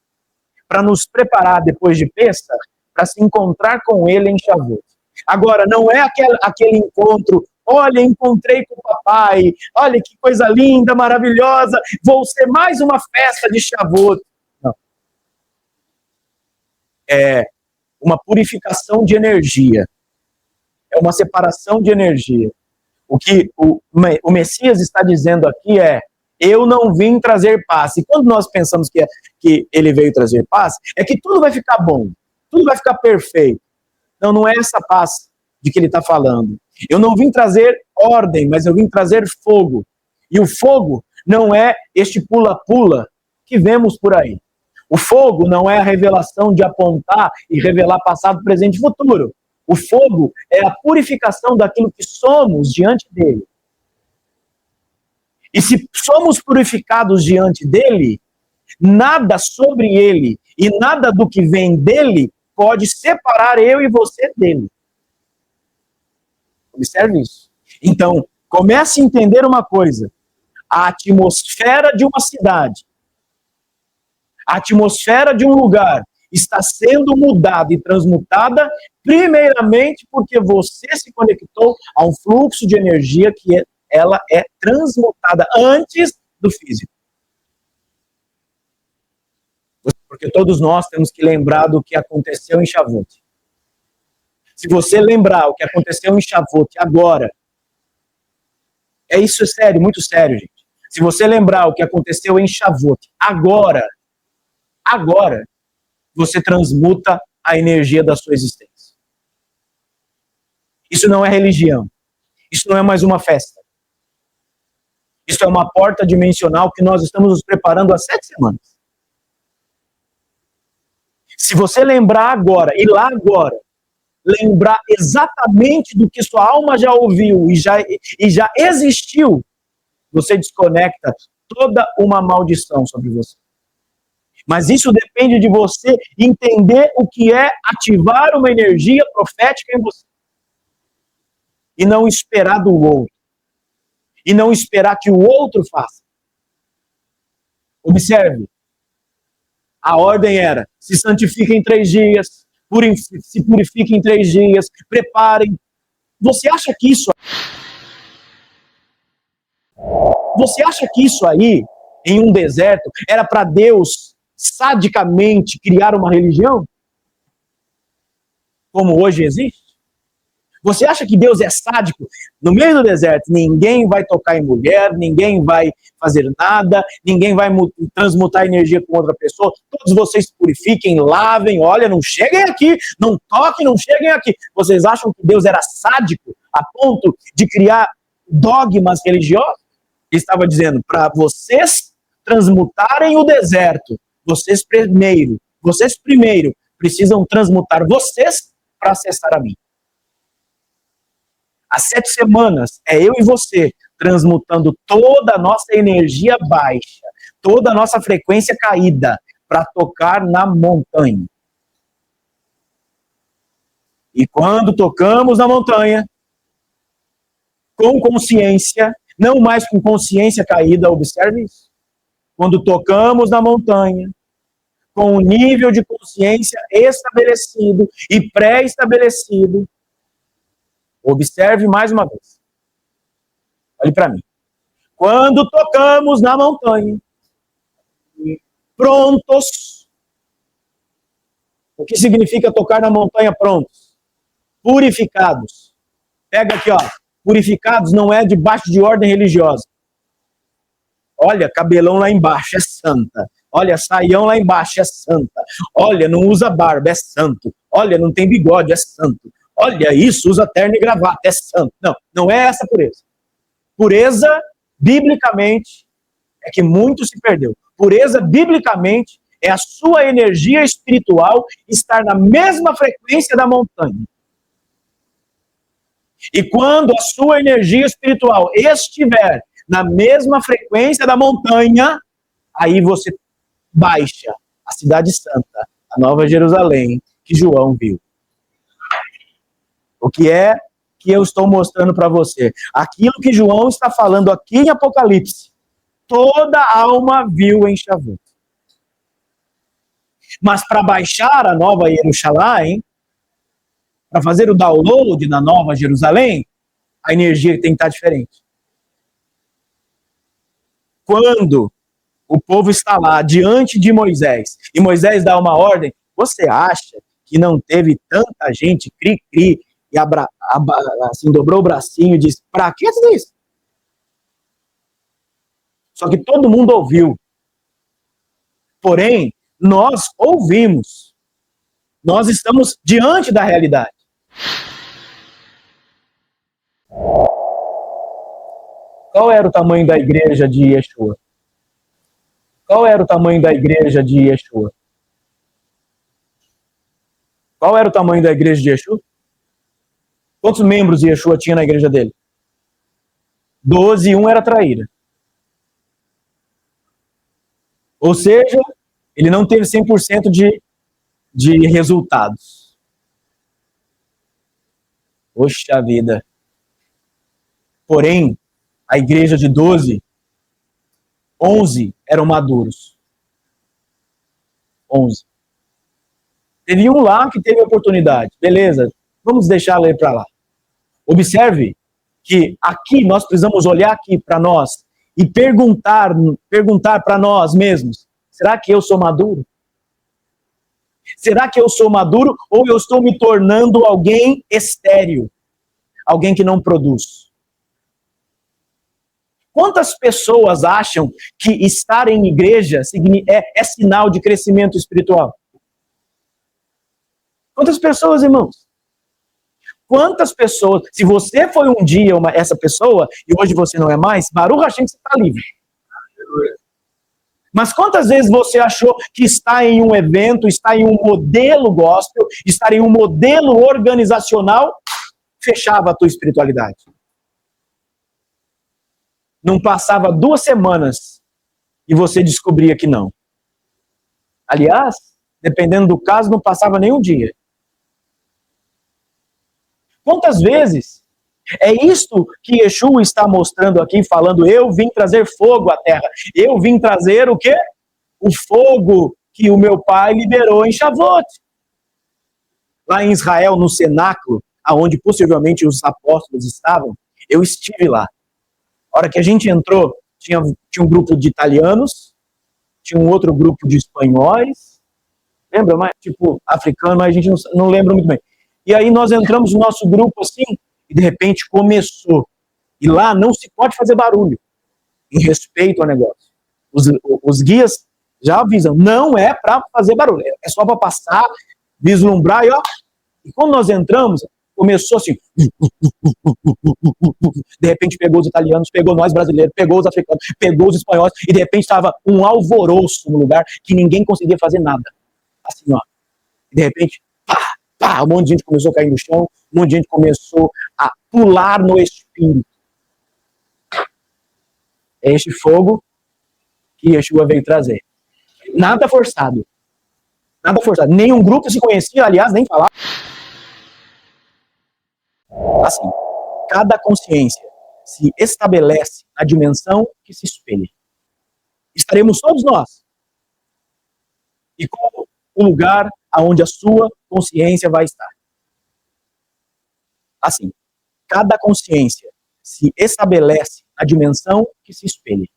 para nos preparar depois de Pêssar para se encontrar com ele em Shavuot. Agora, não é aquele encontro, olha, encontrei com o papai, olha que coisa linda, maravilhosa, vou ser mais uma festa de Shavuot. Não. É uma purificação de energia. É uma separação de energia. O que o Messias está dizendo aqui é: eu não vim trazer paz. E quando nós pensamos que ele veio trazer paz, é que tudo vai ficar bom, tudo vai ficar perfeito. Não é essa paz de que ele está falando. Eu não vim trazer ordem, mas eu vim trazer fogo. E o fogo não é este pula-pula que vemos por aí. O fogo não é a revelação de apontar e revelar passado, presente e futuro. O fogo é a purificação daquilo que somos diante dele. E se somos purificados diante dele, nada sobre ele e nada do que vem dele pode separar eu e você dele. Observe isso. Então, comece a entender uma coisa. A atmosfera de uma cidade, a atmosfera de um lugar está sendo mudada e transmutada, primeiramente porque você se conectou a um fluxo de energia que ela é transmutada antes do físico. Porque todos nós temos que lembrar do que aconteceu em Shavuot. Se você lembrar o que aconteceu em Shavuot agora, isso é sério, muito sério, gente. Se você lembrar o que aconteceu em Shavuot agora, você transmuta a energia da sua existência. Isso não é religião. Isso não é mais uma festa. Isso é uma porta dimensional que nós estamos nos preparando há 7 semanas. Se você lembrar agora, e lá agora, lembrar exatamente do que sua alma já ouviu e já existiu, você desconecta toda uma maldição sobre você. Mas isso depende de você entender o que é ativar uma energia profética em você. E não esperar do outro. E não esperar que o outro faça. Observe. A ordem era: se santifiquem em 3 dias, se purifiquem em 3 dias, preparem. Você acha que isso aí, em um deserto, era para Deus sadicamente criar uma religião? Como hoje existe? Você acha que Deus é sádico? No meio do deserto, ninguém vai tocar em mulher, ninguém vai fazer nada, ninguém vai transmutar energia com outra pessoa, todos vocês se purifiquem, lavem, olha, não cheguem aqui, não toquem, não cheguem aqui. Vocês acham que Deus era sádico a ponto de criar dogmas religiosos? Ele estava dizendo, para vocês transmutarem o deserto, vocês primeiro precisam transmutar vocês para acessar a mim. Há 7 semanas é eu e você transmutando toda a nossa energia baixa, toda a nossa frequência caída para tocar na montanha. E quando tocamos na montanha, com consciência, não mais com consciência caída, observe isso. Quando tocamos na montanha, com o nível de consciência estabelecido e pré-estabelecido, observe mais uma vez. Olhe para mim. Quando tocamos na montanha, prontos. O que significa tocar na montanha prontos? Purificados. Pega aqui, ó. Purificados não é debaixo de ordem religiosa. Olha, cabelão lá embaixo é santa. Olha, saião lá embaixo é santa. Olha, não usa barba, é santo. Olha, não tem bigode, é santo. Olha, isso, usa terno e gravata, é santo. Não, não é essa pureza. Pureza, biblicamente, é que muito se perdeu. Pureza, biblicamente, é a sua energia espiritual estar na mesma frequência da montanha. E quando a sua energia espiritual estiver na mesma frequência da montanha, aí você baixa a cidade santa, a Nova Jerusalém, que João viu. O que é que eu estou mostrando para você? Aquilo que João está falando aqui em Apocalipse, toda alma viu em Shavuot. Mas para baixar a Nova Jerusalém, para fazer o download na Nova Jerusalém, a energia tem que estar diferente. Quando o povo está lá diante de Moisés, e Moisés dá uma ordem, você acha que não teve tanta gente cri-cri e assim, dobrou o bracinho e disse, para que isso? Só que todo mundo ouviu. Porém, nós ouvimos. Nós estamos diante da realidade. Qual era o tamanho da igreja de Yeshua? Qual era o tamanho da igreja de Yeshua? Qual era o tamanho da igreja de Yeshua? Quantos membros Yeshua tinha na igreja dele? 12 e um era traíra. Ou seja, ele não teve 100% de resultados. Poxa vida. Porém, a igreja de 12, 11 eram maduros. 11. Teve um lá que teve oportunidade. Beleza, vamos deixá-lo ir para lá. Observe que aqui nós precisamos olhar aqui para nós e perguntar para nós mesmos, será que eu sou maduro? Será que eu sou maduro ou eu estou me tornando alguém estéril? Alguém que não produz? Quantas pessoas acham que estar em igreja é sinal de crescimento espiritual? Quantas pessoas, irmãos? Quantas pessoas? Se você foi um dia essa pessoa e hoje você não é mais, Baruch Hashem, você está livre. Mas quantas vezes você achou que está em um evento, está em um modelo gospel, estar em um modelo organizacional, fechava a tua espiritualidade? Não passava 2 semanas e você descobria que não. Aliás, dependendo do caso, não passava nem um dia. Quantas vezes é isto que Yeshua está mostrando aqui, falando, eu vim trazer fogo à terra. Eu vim trazer o quê? O fogo que o meu pai liberou em Shavuot. Lá em Israel, no cenáculo, aonde possivelmente os apóstolos estavam, eu estive lá. A hora que a gente entrou, tinha um grupo de italianos, tinha um outro grupo de espanhóis, lembra? Mas, tipo, africano, mas a gente não lembra muito bem. E aí nós entramos no nosso grupo assim, e de repente começou. E lá não se pode fazer barulho, em respeito ao negócio. Os guias já avisam, não é para fazer barulho, é só para passar, vislumbrar, e ó. E quando nós entramos, começou assim, de repente pegou os italianos, pegou nós brasileiros, pegou os africanos, pegou os espanhóis, e de repente estava um alvoroço no lugar que ninguém conseguia fazer nada. Assim, ó. E de repente, pá, um monte de gente começou a cair no chão, um monte de gente começou a pular no espírito. É este fogo que Yeshua veio trazer. Nada forçado. Nada forçado. Nenhum grupo se conhecia, aliás, nem falava. Assim, cada consciência se estabelece na dimensão que se espelha. Estaremos todos nós. E qual o lugar aonde a sua consciência vai estar? Assim, cada consciência se estabelece na dimensão que se espelha.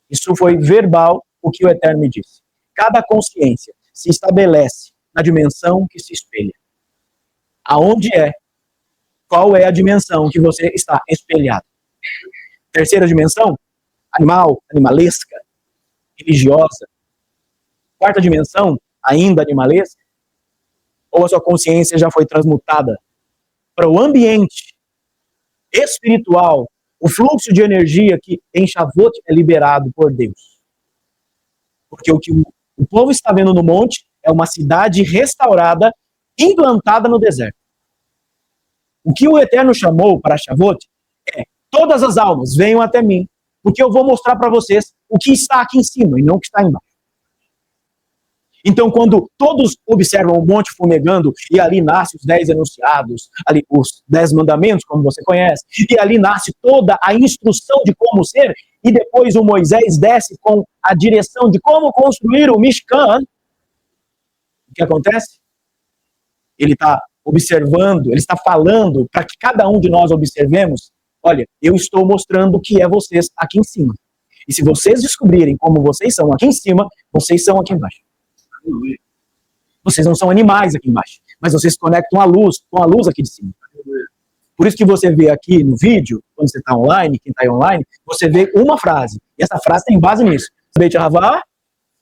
Isso foi verbal o que o Eterno me disse. Cada consciência se estabelece na dimensão que se espelha. Aonde é? Qual é a dimensão que você está espelhado? Terceira dimensão? Animal, animalesca, religiosa. Quarta dimensão? Ainda animalesca? Ou a sua consciência já foi transmutada para o ambiente espiritual, o fluxo de energia que em Shavuot é liberado por Deus? Porque o que o povo está vendo no monte é uma cidade restaurada, implantada no deserto. O que o Eterno chamou para Shavuot é: todas as almas venham até mim, porque eu vou mostrar para vocês o que está aqui em cima e não o que está embaixo. Então, quando todos observam o monte fumegando, e ali nasce os 10 enunciados, ali os 10 mandamentos, como você conhece, e ali nasce toda a instrução de como ser, e depois o Moisés desce com a direção de como construir o Mishkan, o que acontece? Ele está observando, ele está falando para que cada um de nós observemos: olha, eu estou mostrando o que é vocês aqui em cima. E se vocês descobrirem como vocês são aqui em cima, vocês são aqui embaixo. Vocês não são animais aqui embaixo, mas vocês se conectam à luz, com a luz aqui de cima. Por isso que você vê aqui no vídeo, quando você está online, quem está aí online, você vê uma frase. E essa frase tem base nisso. Beit Havá,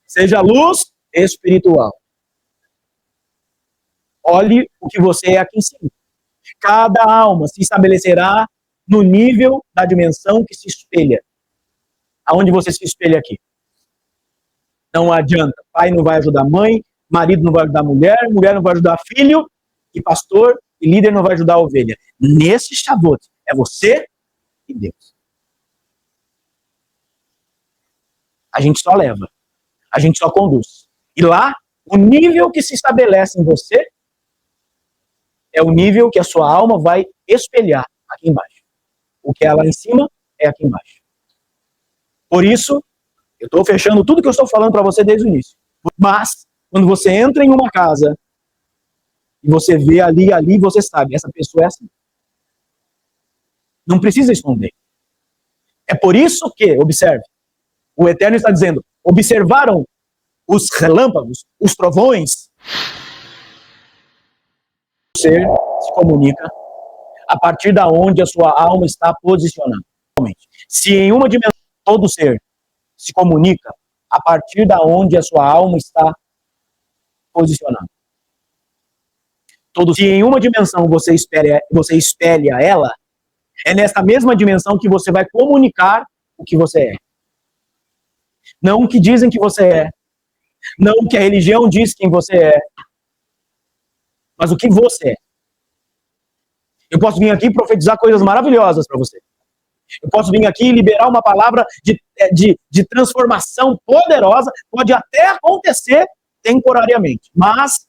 seja luz espiritual. Olhe o que você é aqui em cima. Cada alma se estabelecerá no nível da dimensão que se espelha. Aonde você se espelha aqui? Não adianta. Pai não vai ajudar mãe, marido não vai ajudar mulher, mulher não vai ajudar filho, e pastor e líder não vai ajudar a ovelha. Nesse Shavuot, é você e Deus. A gente só leva. A gente só conduz. E lá, o nível que se estabelece em você é o nível que a sua alma vai espelhar aqui embaixo. O que é lá em cima é aqui embaixo. Por isso, eu estou fechando tudo que eu estou falando para você desde o início. Mas, quando você entra em uma casa e você vê ali, você sabe, essa pessoa é assim. Não precisa esconder. É por isso que, observe, o Eterno está dizendo: observaram os relâmpagos, os trovões? O ser se comunica a partir da onde a sua alma está posicionada. Se em uma dimensão todo ser se comunica a partir da onde a sua alma está posicionada. Se em uma dimensão você espelha ela, é nessa mesma dimensão que você vai comunicar o que você é. Não o que dizem que você é, não o que a religião diz quem você é, mas o que você é. Eu posso vir aqui e profetizar coisas maravilhosas para você. Eu posso vir aqui e liberar uma palavra de transformação poderosa, pode até acontecer temporariamente, mas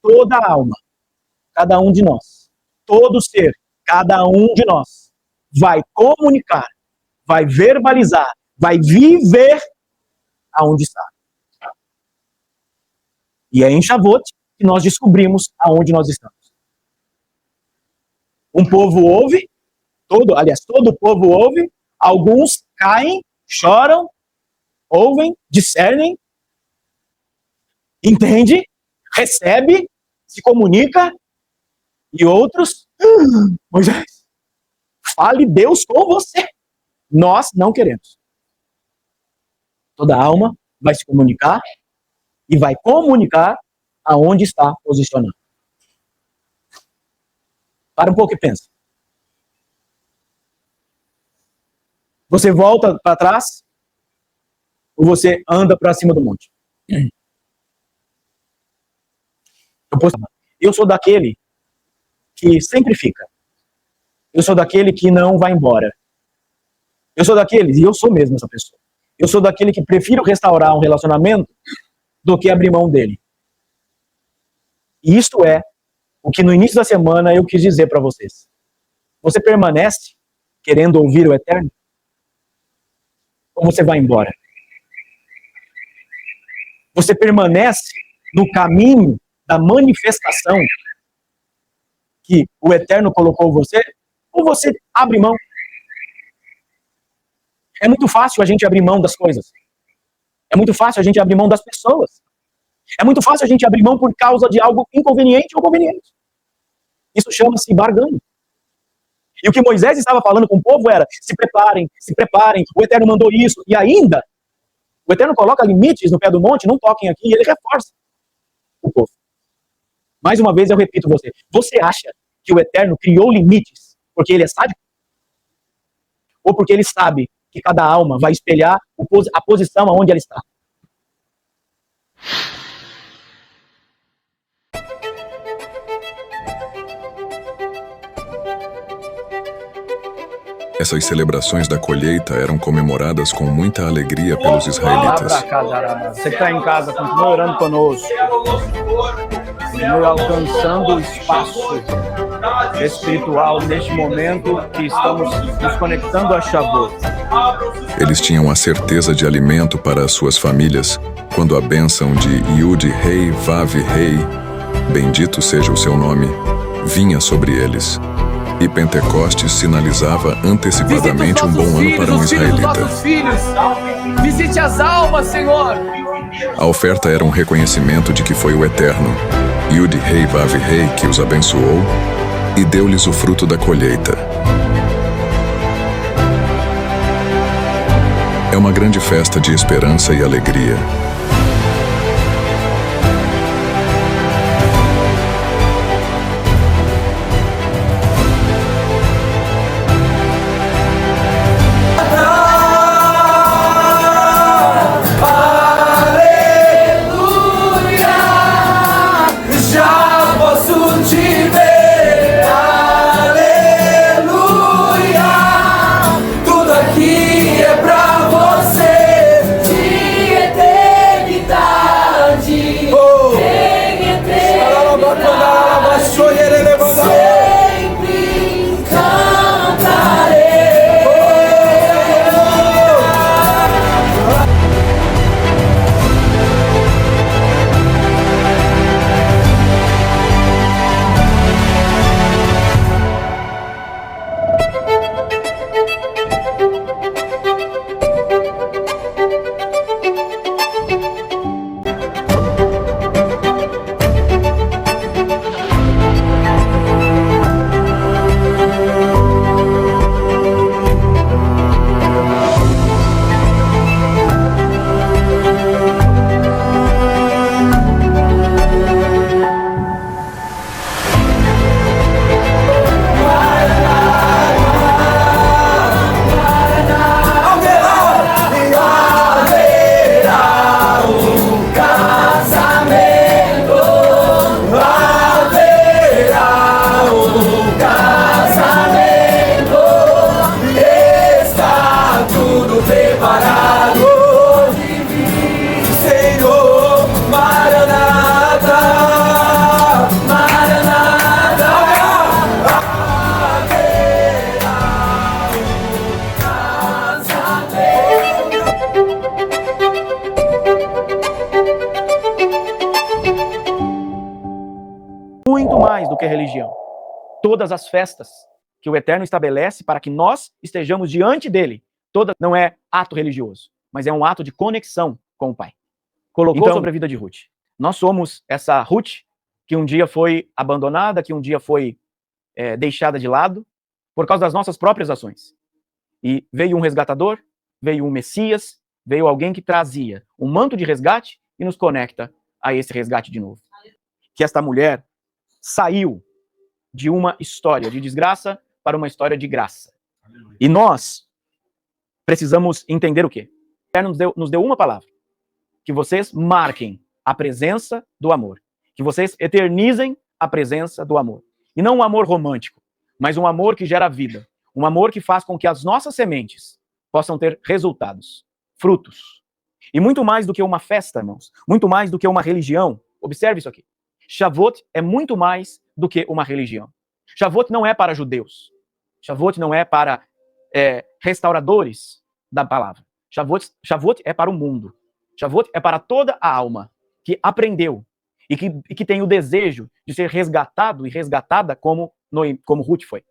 toda alma, cada um de nós, todo ser, cada um de nós, vai comunicar, vai verbalizar, vai viver aonde está. E é em Shavuot que nós descobrimos aonde nós estamos. Um povo ouve, todo o povo ouve, alguns caem, choram, ouvem, discernem, entende, recebe, se comunica, e outros: Moisés, fale Deus com você. Nós não queremos. Toda alma vai se comunicar e vai comunicar aonde está posicionado. Para um pouco e pensa. Você volta para trás ou você anda para cima do monte? Eu sou daquele que sempre fica. Eu sou daquele que não vai embora. Eu sou daquele, e eu sou mesmo essa pessoa. Eu sou daquele que prefiro restaurar um relacionamento do que abrir mão dele. E isto é o que no início da semana eu quis dizer para vocês. Você permanece querendo ouvir o Eterno? Ou você vai embora? Você permanece no caminho da manifestação que o Eterno colocou você? Ou você abre mão? É muito fácil a gente abrir mão das coisas. É muito fácil a gente abrir mão das pessoas. É muito fácil a gente abrir mão por causa de algo inconveniente ou conveniente. Isso chama-se barganha. E o que Moisés estava falando com o povo era: se preparem, o Eterno mandou isso. E ainda, o Eterno coloca limites no pé do monte, não toquem aqui, e ele reforça o povo. Mais uma vez eu repito você: você acha que o Eterno criou limites porque ele é sádico? Ou porque ele sabe que cada alma vai espelhar a posição aonde ela está? Essas celebrações da colheita eram comemoradas com muita alegria pelos israelitas. Você que está em casa, continue orando conosco. Continue alcançando o espaço espiritual neste momento que estamos nos conectando a Shavuot. Eles tinham a certeza de alimento para as suas famílias quando a bênção de Yud Rei Vav Rei, bendito seja o seu nome, vinha sobre eles. E Pentecostes sinalizava antecipadamente um bom ano para um israelita. Visite as almas, Senhor. A oferta era um reconhecimento de que foi o Eterno, Yud Rei Vav Rei, que os abençoou e deu-lhes o fruto da colheita. É uma grande festa de esperança e alegria. Muito mais do que religião. Todas as festas que o Eterno estabelece para que nós estejamos diante dele, toda não é ato religioso, mas é um ato de conexão com o Pai. Colocou sobre a vida de Ruth. Nós somos essa Ruth que um dia foi abandonada, que um dia foi deixada de lado por causa das nossas próprias ações. E veio um resgatador, veio um Messias, veio alguém que trazia um manto de resgate e nos conecta a esse resgate de novo. Que esta mulher saiu de uma história de desgraça para uma história de graça. E nós precisamos entender o quê? O Eterno nos deu uma palavra. Que vocês marquem a presença do amor. Que vocês eternizem a presença do amor. E não um amor romântico, mas um amor que gera vida. Um amor que faz com que as nossas sementes possam ter resultados, frutos. E muito mais do que uma festa, irmãos. Muito mais do que uma religião. Observe isso aqui. Shavuot é muito mais do que uma religião. Shavuot não é para judeus. Shavuot não é para restauradores da palavra. Shavuot é para o mundo. Shavuot é para toda a alma que aprendeu e que tem o desejo de ser resgatado e resgatada como Ruth foi.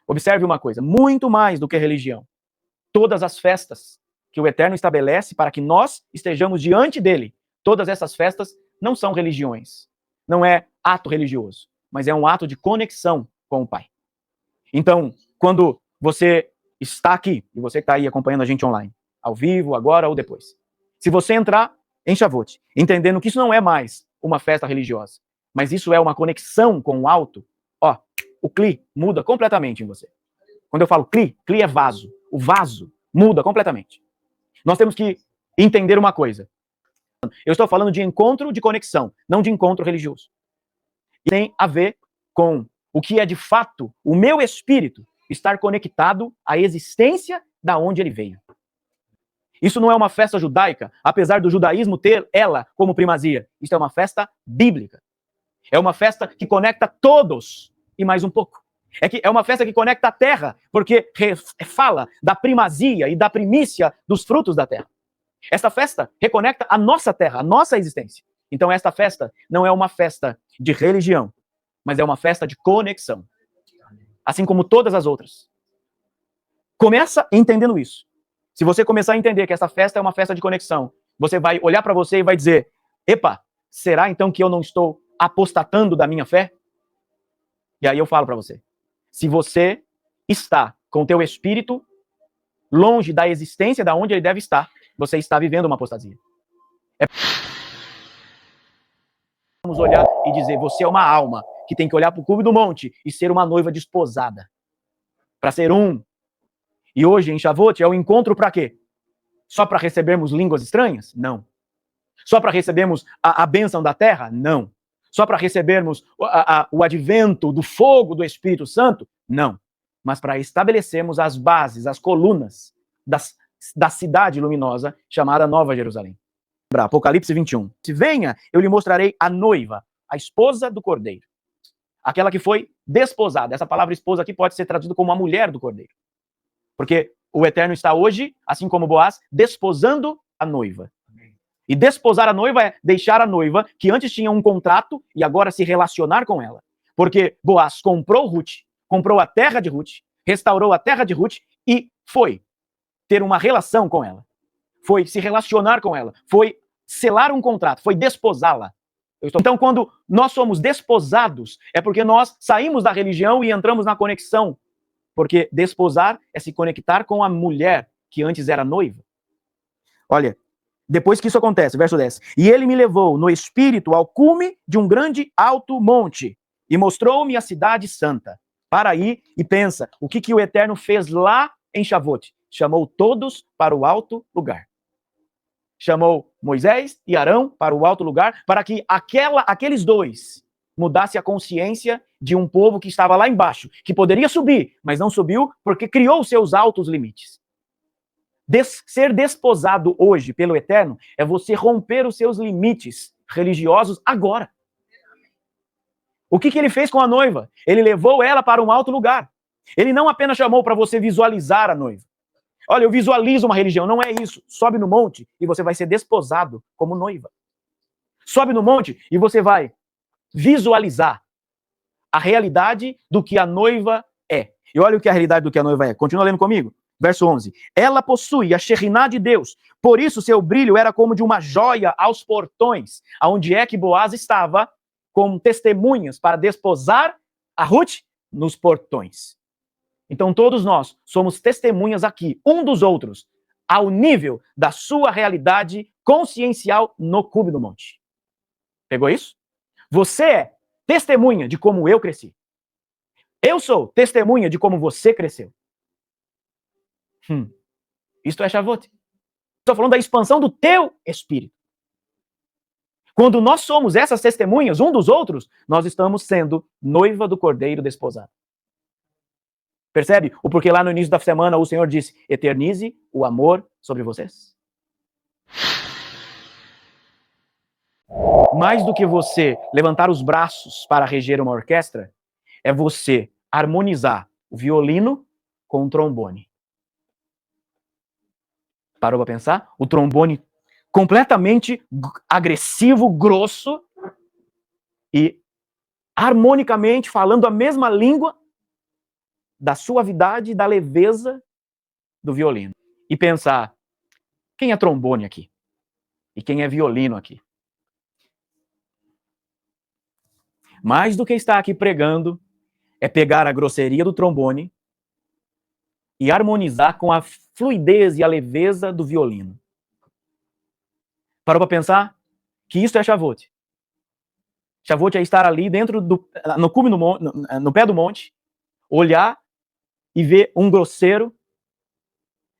Observe uma coisa, muito mais do que religião. Todas as festas que o Eterno estabelece para que nós estejamos diante dele, todas essas festas não são religiões. Não é ato religioso, mas é um ato de conexão com o Pai. Então, quando você está aqui, e você que está aí acompanhando a gente online, ao vivo, agora ou depois, se você entrar em Shavuot, entendendo que isso não é mais uma festa religiosa, mas isso é uma conexão com o alto, ó, o Kli muda completamente em você. Quando eu falo Kli é vaso. O vaso muda completamente. Nós temos que entender uma coisa. Eu estou falando de encontro de conexão, não de encontro religioso. E tem a ver com o que é de fato o meu espírito estar conectado à existência da onde ele veio. Isso não é uma festa judaica, apesar do judaísmo ter ela como primazia. Isso é uma festa bíblica. É uma festa que conecta todos e mais um pouco. É uma festa que conecta a terra, porque fala da primazia e da primícia dos frutos da terra. Esta festa reconecta a nossa terra, a nossa existência. Então esta festa não é uma festa de religião, mas é uma festa de conexão. Assim como todas as outras. Começa entendendo isso. Se você começar a entender que essa festa é uma festa de conexão, você vai olhar para você e vai dizer, epa, será então que eu não estou apostatando da minha fé? E aí eu falo para você, se você está com o teu espírito longe da existência da onde ele deve estar, você está vivendo uma apostasia. Vamos olhar e dizer, você é uma alma que tem que olhar para o cume do monte e ser uma noiva desposada. Para ser um. E hoje, em Shavuot, é o encontro para quê? Só para recebermos línguas estranhas? Não. Só para recebermos a bênção da terra? Não. Só para recebermos o advento do fogo do Espírito Santo? Não. Mas para estabelecermos as bases, as colunas da cidade luminosa chamada Nova Jerusalém. Apocalipse 21. Se venha, eu lhe mostrarei a noiva, a esposa do Cordeiro. Aquela que foi desposada. Essa palavra esposa aqui pode ser traduzida como a mulher do Cordeiro. Porque o Eterno está hoje, assim como Boaz, desposando a noiva. E desposar a noiva é deixar a noiva, que antes tinha um contrato, e agora se relacionar com ela. Porque Boaz comprou Ruth, comprou a terra de Ruth, restaurou a terra de Ruth e foi ter uma relação com ela. Foi se relacionar com ela. Foi selar um contrato. Foi desposá-la. Então, quando nós somos desposados, é porque nós saímos da religião e entramos na conexão. Porque desposar é se conectar com a mulher que antes era noiva. Olha, depois que isso acontece, verso 10. E ele me levou no espírito ao cume de um grande alto monte e mostrou-me a cidade santa. Para aí e pensa, o que o Eterno fez lá em Shavuot? Chamou todos para o alto lugar. Chamou Moisés e Arão para o alto lugar, para que aqueles dois mudassem a consciência de um povo que estava lá embaixo, que poderia subir, mas não subiu porque criou os seus altos limites. Ser desposado hoje pelo Eterno é você romper os seus limites religiosos agora. O que ele fez com a noiva? Ele levou ela para um alto lugar. Ele não apenas chamou para você visualizar a noiva. Olha, eu visualizo uma religião. Não é isso. Sobe no monte e você vai ser desposado como noiva. Sobe no monte e você vai visualizar a realidade do que a noiva é. E olha o que a realidade do que a noiva é. Continua lendo comigo. Verso 11. Ela possui a Shekhinah de Deus. Por isso seu brilho era como de uma joia aos portões. Aonde é que Boaz estava com testemunhas para desposar a Ruth nos portões. Então todos nós somos testemunhas aqui, um dos outros, ao nível da sua realidade consciencial no cume do monte. Pegou isso? Você é testemunha de como eu cresci. Eu sou testemunha de como você cresceu. Isto é Shavuot. Estou falando da expansão do teu espírito. Quando nós somos essas testemunhas um dos outros, nós estamos sendo noiva do Cordeiro desposado. Percebe? O porquê lá no início da semana o Senhor disse, eternize o amor sobre vocês. Mais do que você levantar os braços para reger uma orquestra, é você harmonizar o violino com o trombone. Parou para pensar? O trombone completamente agressivo, grosso e harmonicamente falando a mesma língua da suavidade e da leveza do violino. E pensar, quem é trombone aqui? E quem é violino aqui? Mais do que estar aqui pregando, é pegar a grosseria do trombone e harmonizar com a fluidez e a leveza do violino. Parou para pensar? Que isso é Shavuot. Shavuot é estar ali dentro no cume no pé do monte, olhar e ver um grosseiro,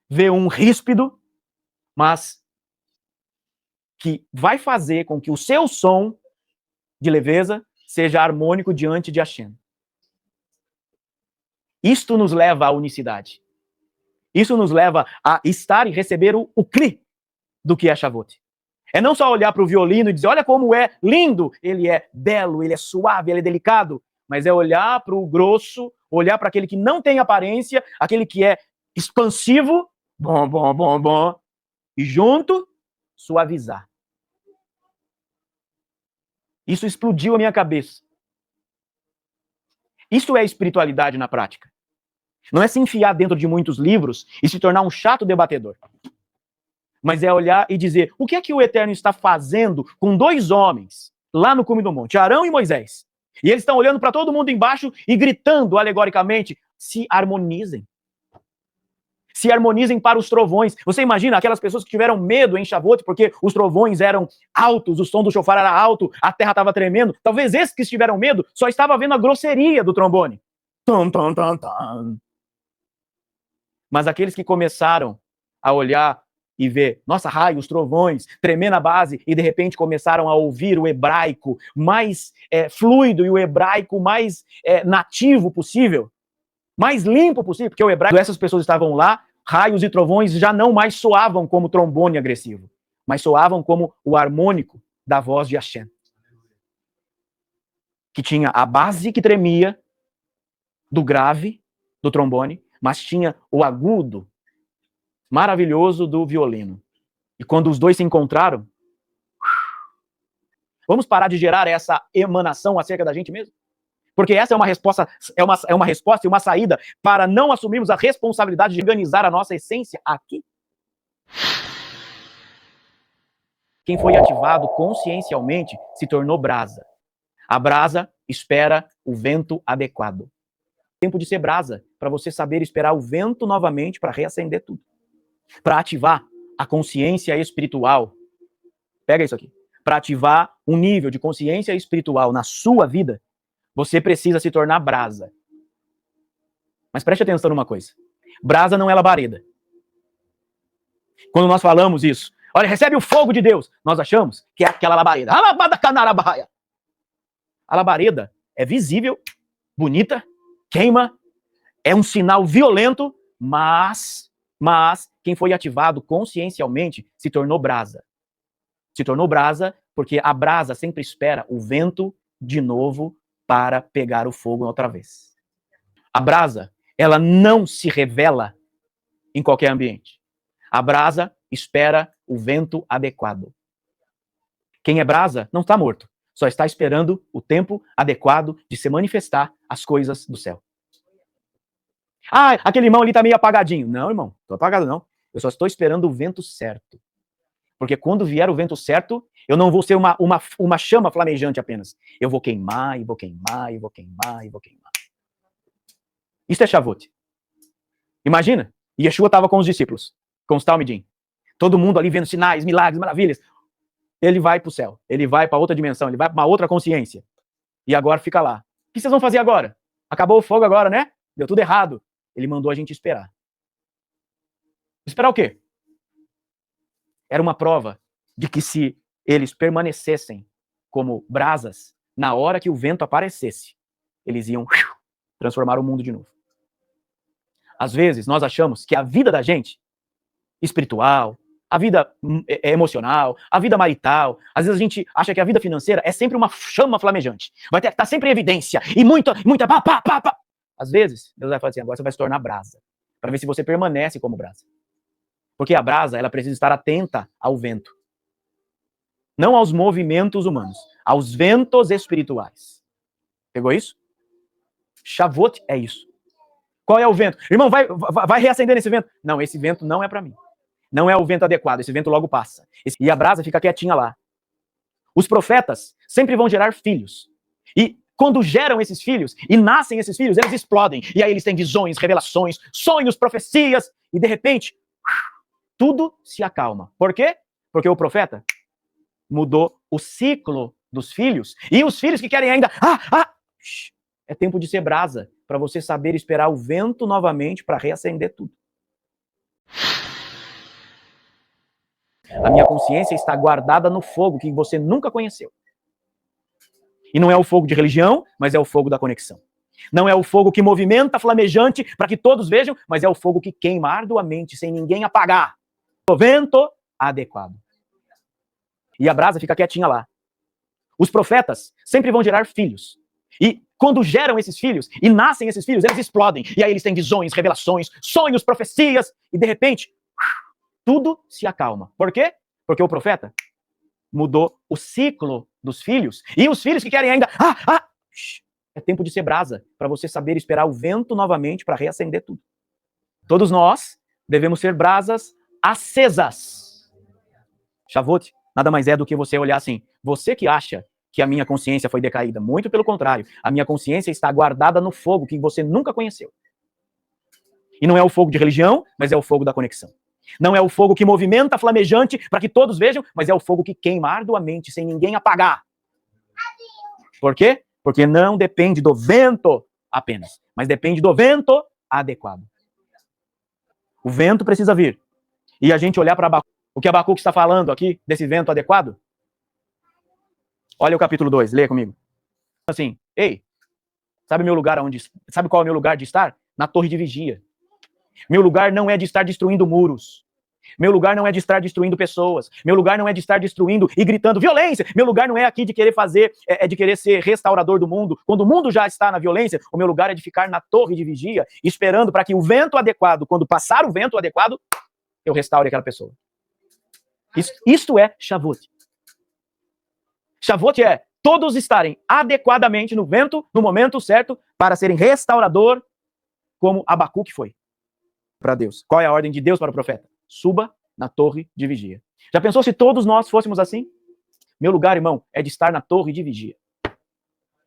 ver um ríspido, mas que vai fazer com que o seu som de leveza seja harmônico diante de Hashem. Isto nos leva à unicidade. Isso nos leva a estar e receber o cli do que é Shavuot. É não só olhar para o violino e dizer, olha como é lindo, ele é belo, ele é suave, ele é delicado, mas é olhar para o grosso, olhar para aquele que não tem aparência, aquele que é expansivo, bom, e junto, suavizar. Isso explodiu a minha cabeça. Isso é espiritualidade na prática. Não é se enfiar dentro de muitos livros e se tornar um chato debatedor. Mas é olhar e dizer, o que é que o Eterno está fazendo com dois homens lá no cume do monte, Arão e Moisés? E eles estão olhando para todo mundo embaixo e gritando alegoricamente, se harmonizem. Se harmonizem para os trovões. Você imagina aquelas pessoas que tiveram medo em Shavuot porque os trovões eram altos, o som do shofar era alto, a terra estava tremendo. Talvez esses que tiveram medo só estavam vendo a grosseria do trombone. Tum, tum, tum, tum. Mas aqueles que começaram a olhar e ver, nossa, raios, trovões, tremer na base, e de repente começaram a ouvir o hebraico mais fluido e o hebraico mais nativo possível, mais limpo possível, porque o hebraico, essas pessoas estavam lá, raios e trovões já não mais soavam como trombone agressivo, mas soavam como o harmônico da voz de Hashem. Que tinha a base que tremia do grave, do trombone, mas tinha o agudo, maravilhoso do violino. E quando os dois se encontraram, vamos parar de gerar essa emanação acerca da gente mesmo? Porque essa é uma resposta, é uma resposta e uma saída para não assumirmos a responsabilidade de organizar a nossa essência aqui. Quem foi ativado consciencialmente se tornou brasa. A brasa espera o vento adequado. Tempo de ser brasa, para você saber esperar o vento novamente para reacender tudo. Para ativar a consciência espiritual. Pega isso aqui. Para ativar um nível de consciência espiritual na sua vida, você precisa se tornar brasa. Mas preste atenção numa coisa. Brasa não é labareda. Quando nós falamos isso, olha, recebe o fogo de Deus, nós achamos que é aquela labareda. A labareda é visível, bonita, queima, é um sinal violento, mas quem foi ativado consciencialmente se tornou brasa. Se tornou brasa porque a brasa sempre espera o vento de novo para pegar o fogo outra vez. A brasa, ela não se revela em qualquer ambiente. A brasa espera o vento adequado. Quem é brasa não está morto, só está esperando o tempo adequado de se manifestar as coisas do céu. Ah, aquele irmão ali está meio apagadinho. Não, irmão, estou apagado não. Eu só estou esperando o vento certo. Porque quando vier o vento certo, eu não vou ser uma chama flamejante apenas. Eu vou queimar, e vou queimar, e vou queimar, e vou queimar. Isso é Shavuot. Imagina, Yeshua estava com os discípulos, com os Talmidim. Todo mundo ali vendo sinais, milagres, maravilhas. Ele vai para o céu, ele vai para outra dimensão, ele vai para uma outra consciência. E agora fica lá. O que vocês vão fazer agora? Acabou o fogo agora, né? Deu tudo errado. Ele mandou a gente esperar. Esperar o quê? Era uma prova de que se eles permanecessem como brasas, na hora que o vento aparecesse, eles iam transformar o mundo de novo. Às vezes, nós achamos que a vida da gente, espiritual, a vida emocional, a vida marital. Às vezes a gente acha que a vida financeira é sempre uma chama flamejante. Vai estar sempre em evidência. E muita pá, pá, pá, pá. Às vezes, Deus vai falar assim, agora você vai se tornar brasa. Para ver se você permanece como brasa. Porque a brasa, ela precisa estar atenta ao vento. Não aos movimentos humanos. Aos ventos espirituais. Pegou isso? Shavuot é isso. Qual é o vento? Irmão, vai reacender nesse vento. Não, esse vento não é para mim. Não é o vento adequado, esse vento logo passa. E a brasa fica quietinha lá. Os profetas sempre vão gerar filhos. E quando geram esses filhos, e nascem esses filhos, eles explodem. E aí eles têm visões, revelações, sonhos, profecias. E de repente, tudo se acalma. Por quê? Porque o profeta mudou o ciclo dos filhos. E os filhos que querem ainda... É tempo de ser brasa, para você saber esperar o vento novamente para reacender tudo. A minha consciência está guardada no fogo que você nunca conheceu. E não é o fogo de religião, mas é o fogo da conexão. Não é o fogo que movimenta flamejante para que todos vejam, mas é o fogo que queima arduamente sem ninguém apagar. O vento adequado. E a brasa fica quietinha lá. Os profetas sempre vão gerar filhos. E quando geram esses filhos e nascem esses filhos, eles explodem. E aí eles têm visões, revelações, sonhos, profecias. E de repente, tudo se acalma. Por quê? Porque o profeta mudou o ciclo dos filhos. E os filhos que querem ainda... É tempo de ser brasa, para você saber esperar o vento novamente para reacender tudo. Todos nós devemos ser brasas acesas. Shavuot nada mais é do que você olhar assim. Você que acha que a minha consciência foi decaída. Muito pelo contrário. A minha consciência está guardada no fogo que você nunca conheceu. E não é o fogo de religião, mas é o fogo da conexão. Não é o fogo que movimenta flamejante para que todos vejam, mas é o fogo que queima arduamente sem ninguém apagar. Por quê? Porque não depende do vento apenas, mas depende do vento adequado. O vento precisa vir. E a gente olhar para Abacuque. O que Abacuque está falando aqui desse vento adequado? Olha o capítulo 2, leia comigo. Assim, ei, sabe qual é o meu lugar de estar? Na torre de vigia. Meu lugar não é de estar destruindo muros. Meu lugar não é de estar destruindo pessoas. Meu lugar não é de estar destruindo e gritando violência. Meu lugar não é aqui de querer de querer ser restaurador do mundo. Quando o mundo já está na violência, o meu lugar é de ficar na torre de vigia, esperando para que o vento adequado, quando passar o vento adequado, eu restaure aquela pessoa. Isto é Shavuot. Shavuot é todos estarem adequadamente no vento, no momento certo, para serem restaurador, como Abacuque foi para Deus. Qual é a ordem de Deus para o profeta? Suba na torre de vigia. Já pensou se todos nós fôssemos assim? Meu lugar, irmão, é de estar na torre de vigia.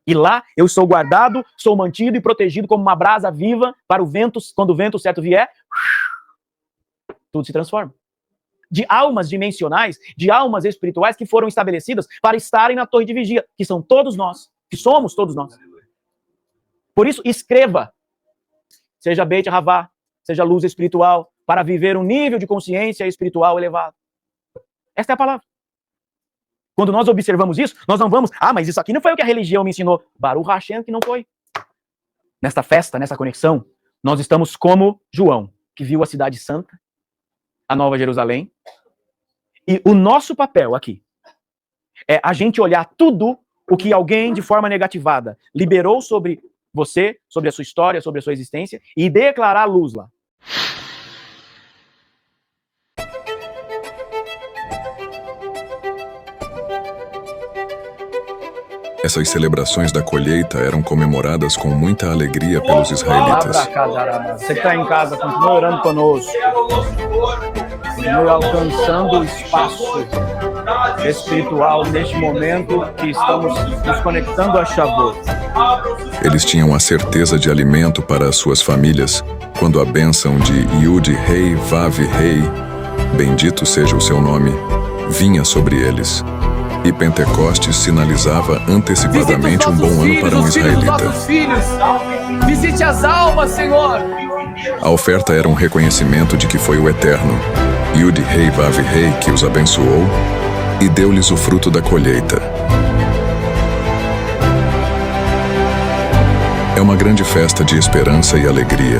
E lá eu sou guardado, sou mantido e protegido como uma brasa viva para o vento, quando o vento certo vier, tudo se transforma. De almas dimensionais, de almas espirituais que foram estabelecidas para estarem na torre de vigia, que são todos nós, que somos todos nós. Por isso, escreva, seja Beit Havá, seja luz espiritual, para viver um nível de consciência espiritual elevado. Esta é a palavra. Quando nós observamos isso, nós não vamos, mas isso aqui não foi o que a religião me ensinou. Baruch Hashem, que não foi. Nesta festa, nessa conexão, nós estamos como João, que viu a cidade santa, a Nova Jerusalém. E o nosso papel aqui é a gente olhar tudo o que alguém de forma negativada liberou sobre você, sobre a sua história, sobre a sua existência, e declarar luz lá. Essas celebrações da colheita eram comemoradas com muita alegria pelos israelitas. Você que está em casa, continue orando conosco. Continue alcançando o espaço espiritual neste momento que estamos nos conectando a Shavuot. Eles tinham a certeza de alimento para as suas famílias, quando a bênção de Yud Rei Vav Rei, bendito seja o seu nome, vinha sobre eles. E Pentecostes sinalizava antecipadamente um bom ano para um israelita. Visite as almas, Senhor! A oferta era um reconhecimento de que foi o Eterno, Yud Rei Vav Rei, que os abençoou e deu-lhes o fruto da colheita. É uma grande festa de esperança e alegria.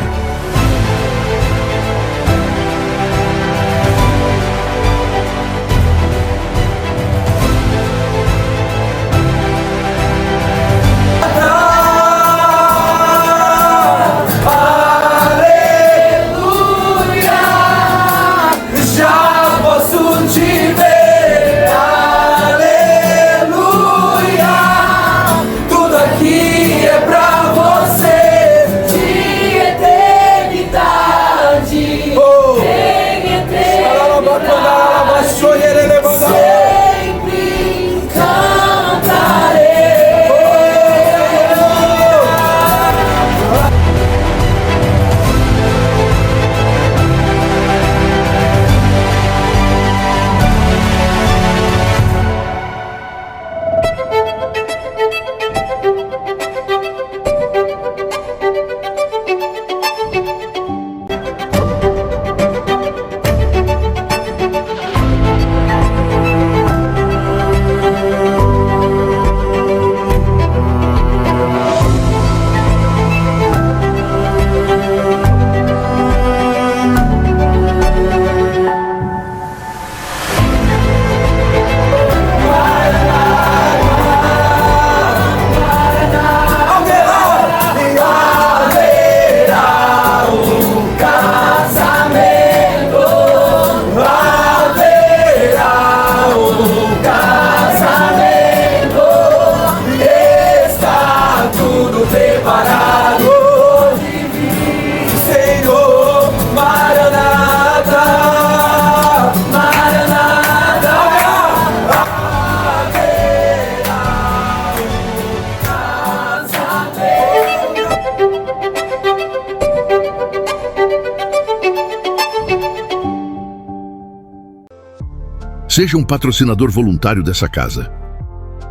Seja um patrocinador voluntário dessa casa.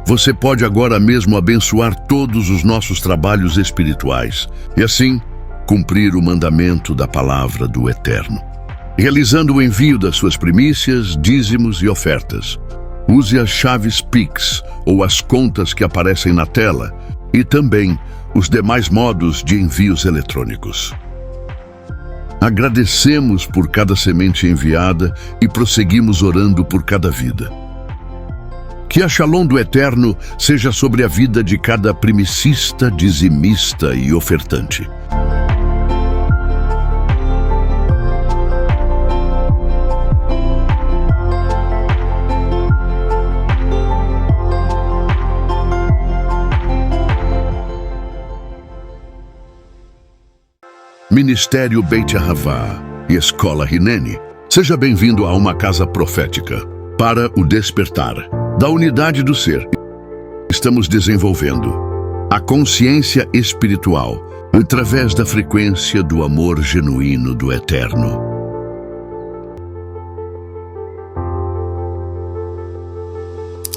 Você pode agora mesmo abençoar todos os nossos trabalhos espirituais e assim cumprir o mandamento da palavra do Eterno. Realizando o envio das suas primícias, dízimos e ofertas. Use as chaves Pix ou as contas que aparecem na tela e também os demais modos de envios eletrônicos. Agradecemos por cada semente enviada e prosseguimos orando por cada vida. Que a Shalom do Eterno seja sobre a vida de cada primicista, dizimista e ofertante. Ministério Beit Ahavá e Escola Hineni. Seja bem-vindo a uma casa profética para o despertar da unidade do ser. Estamos desenvolvendo a consciência espiritual através da frequência do amor genuíno do Eterno.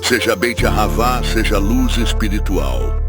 Seja Beit Ahavá, seja luz espiritual.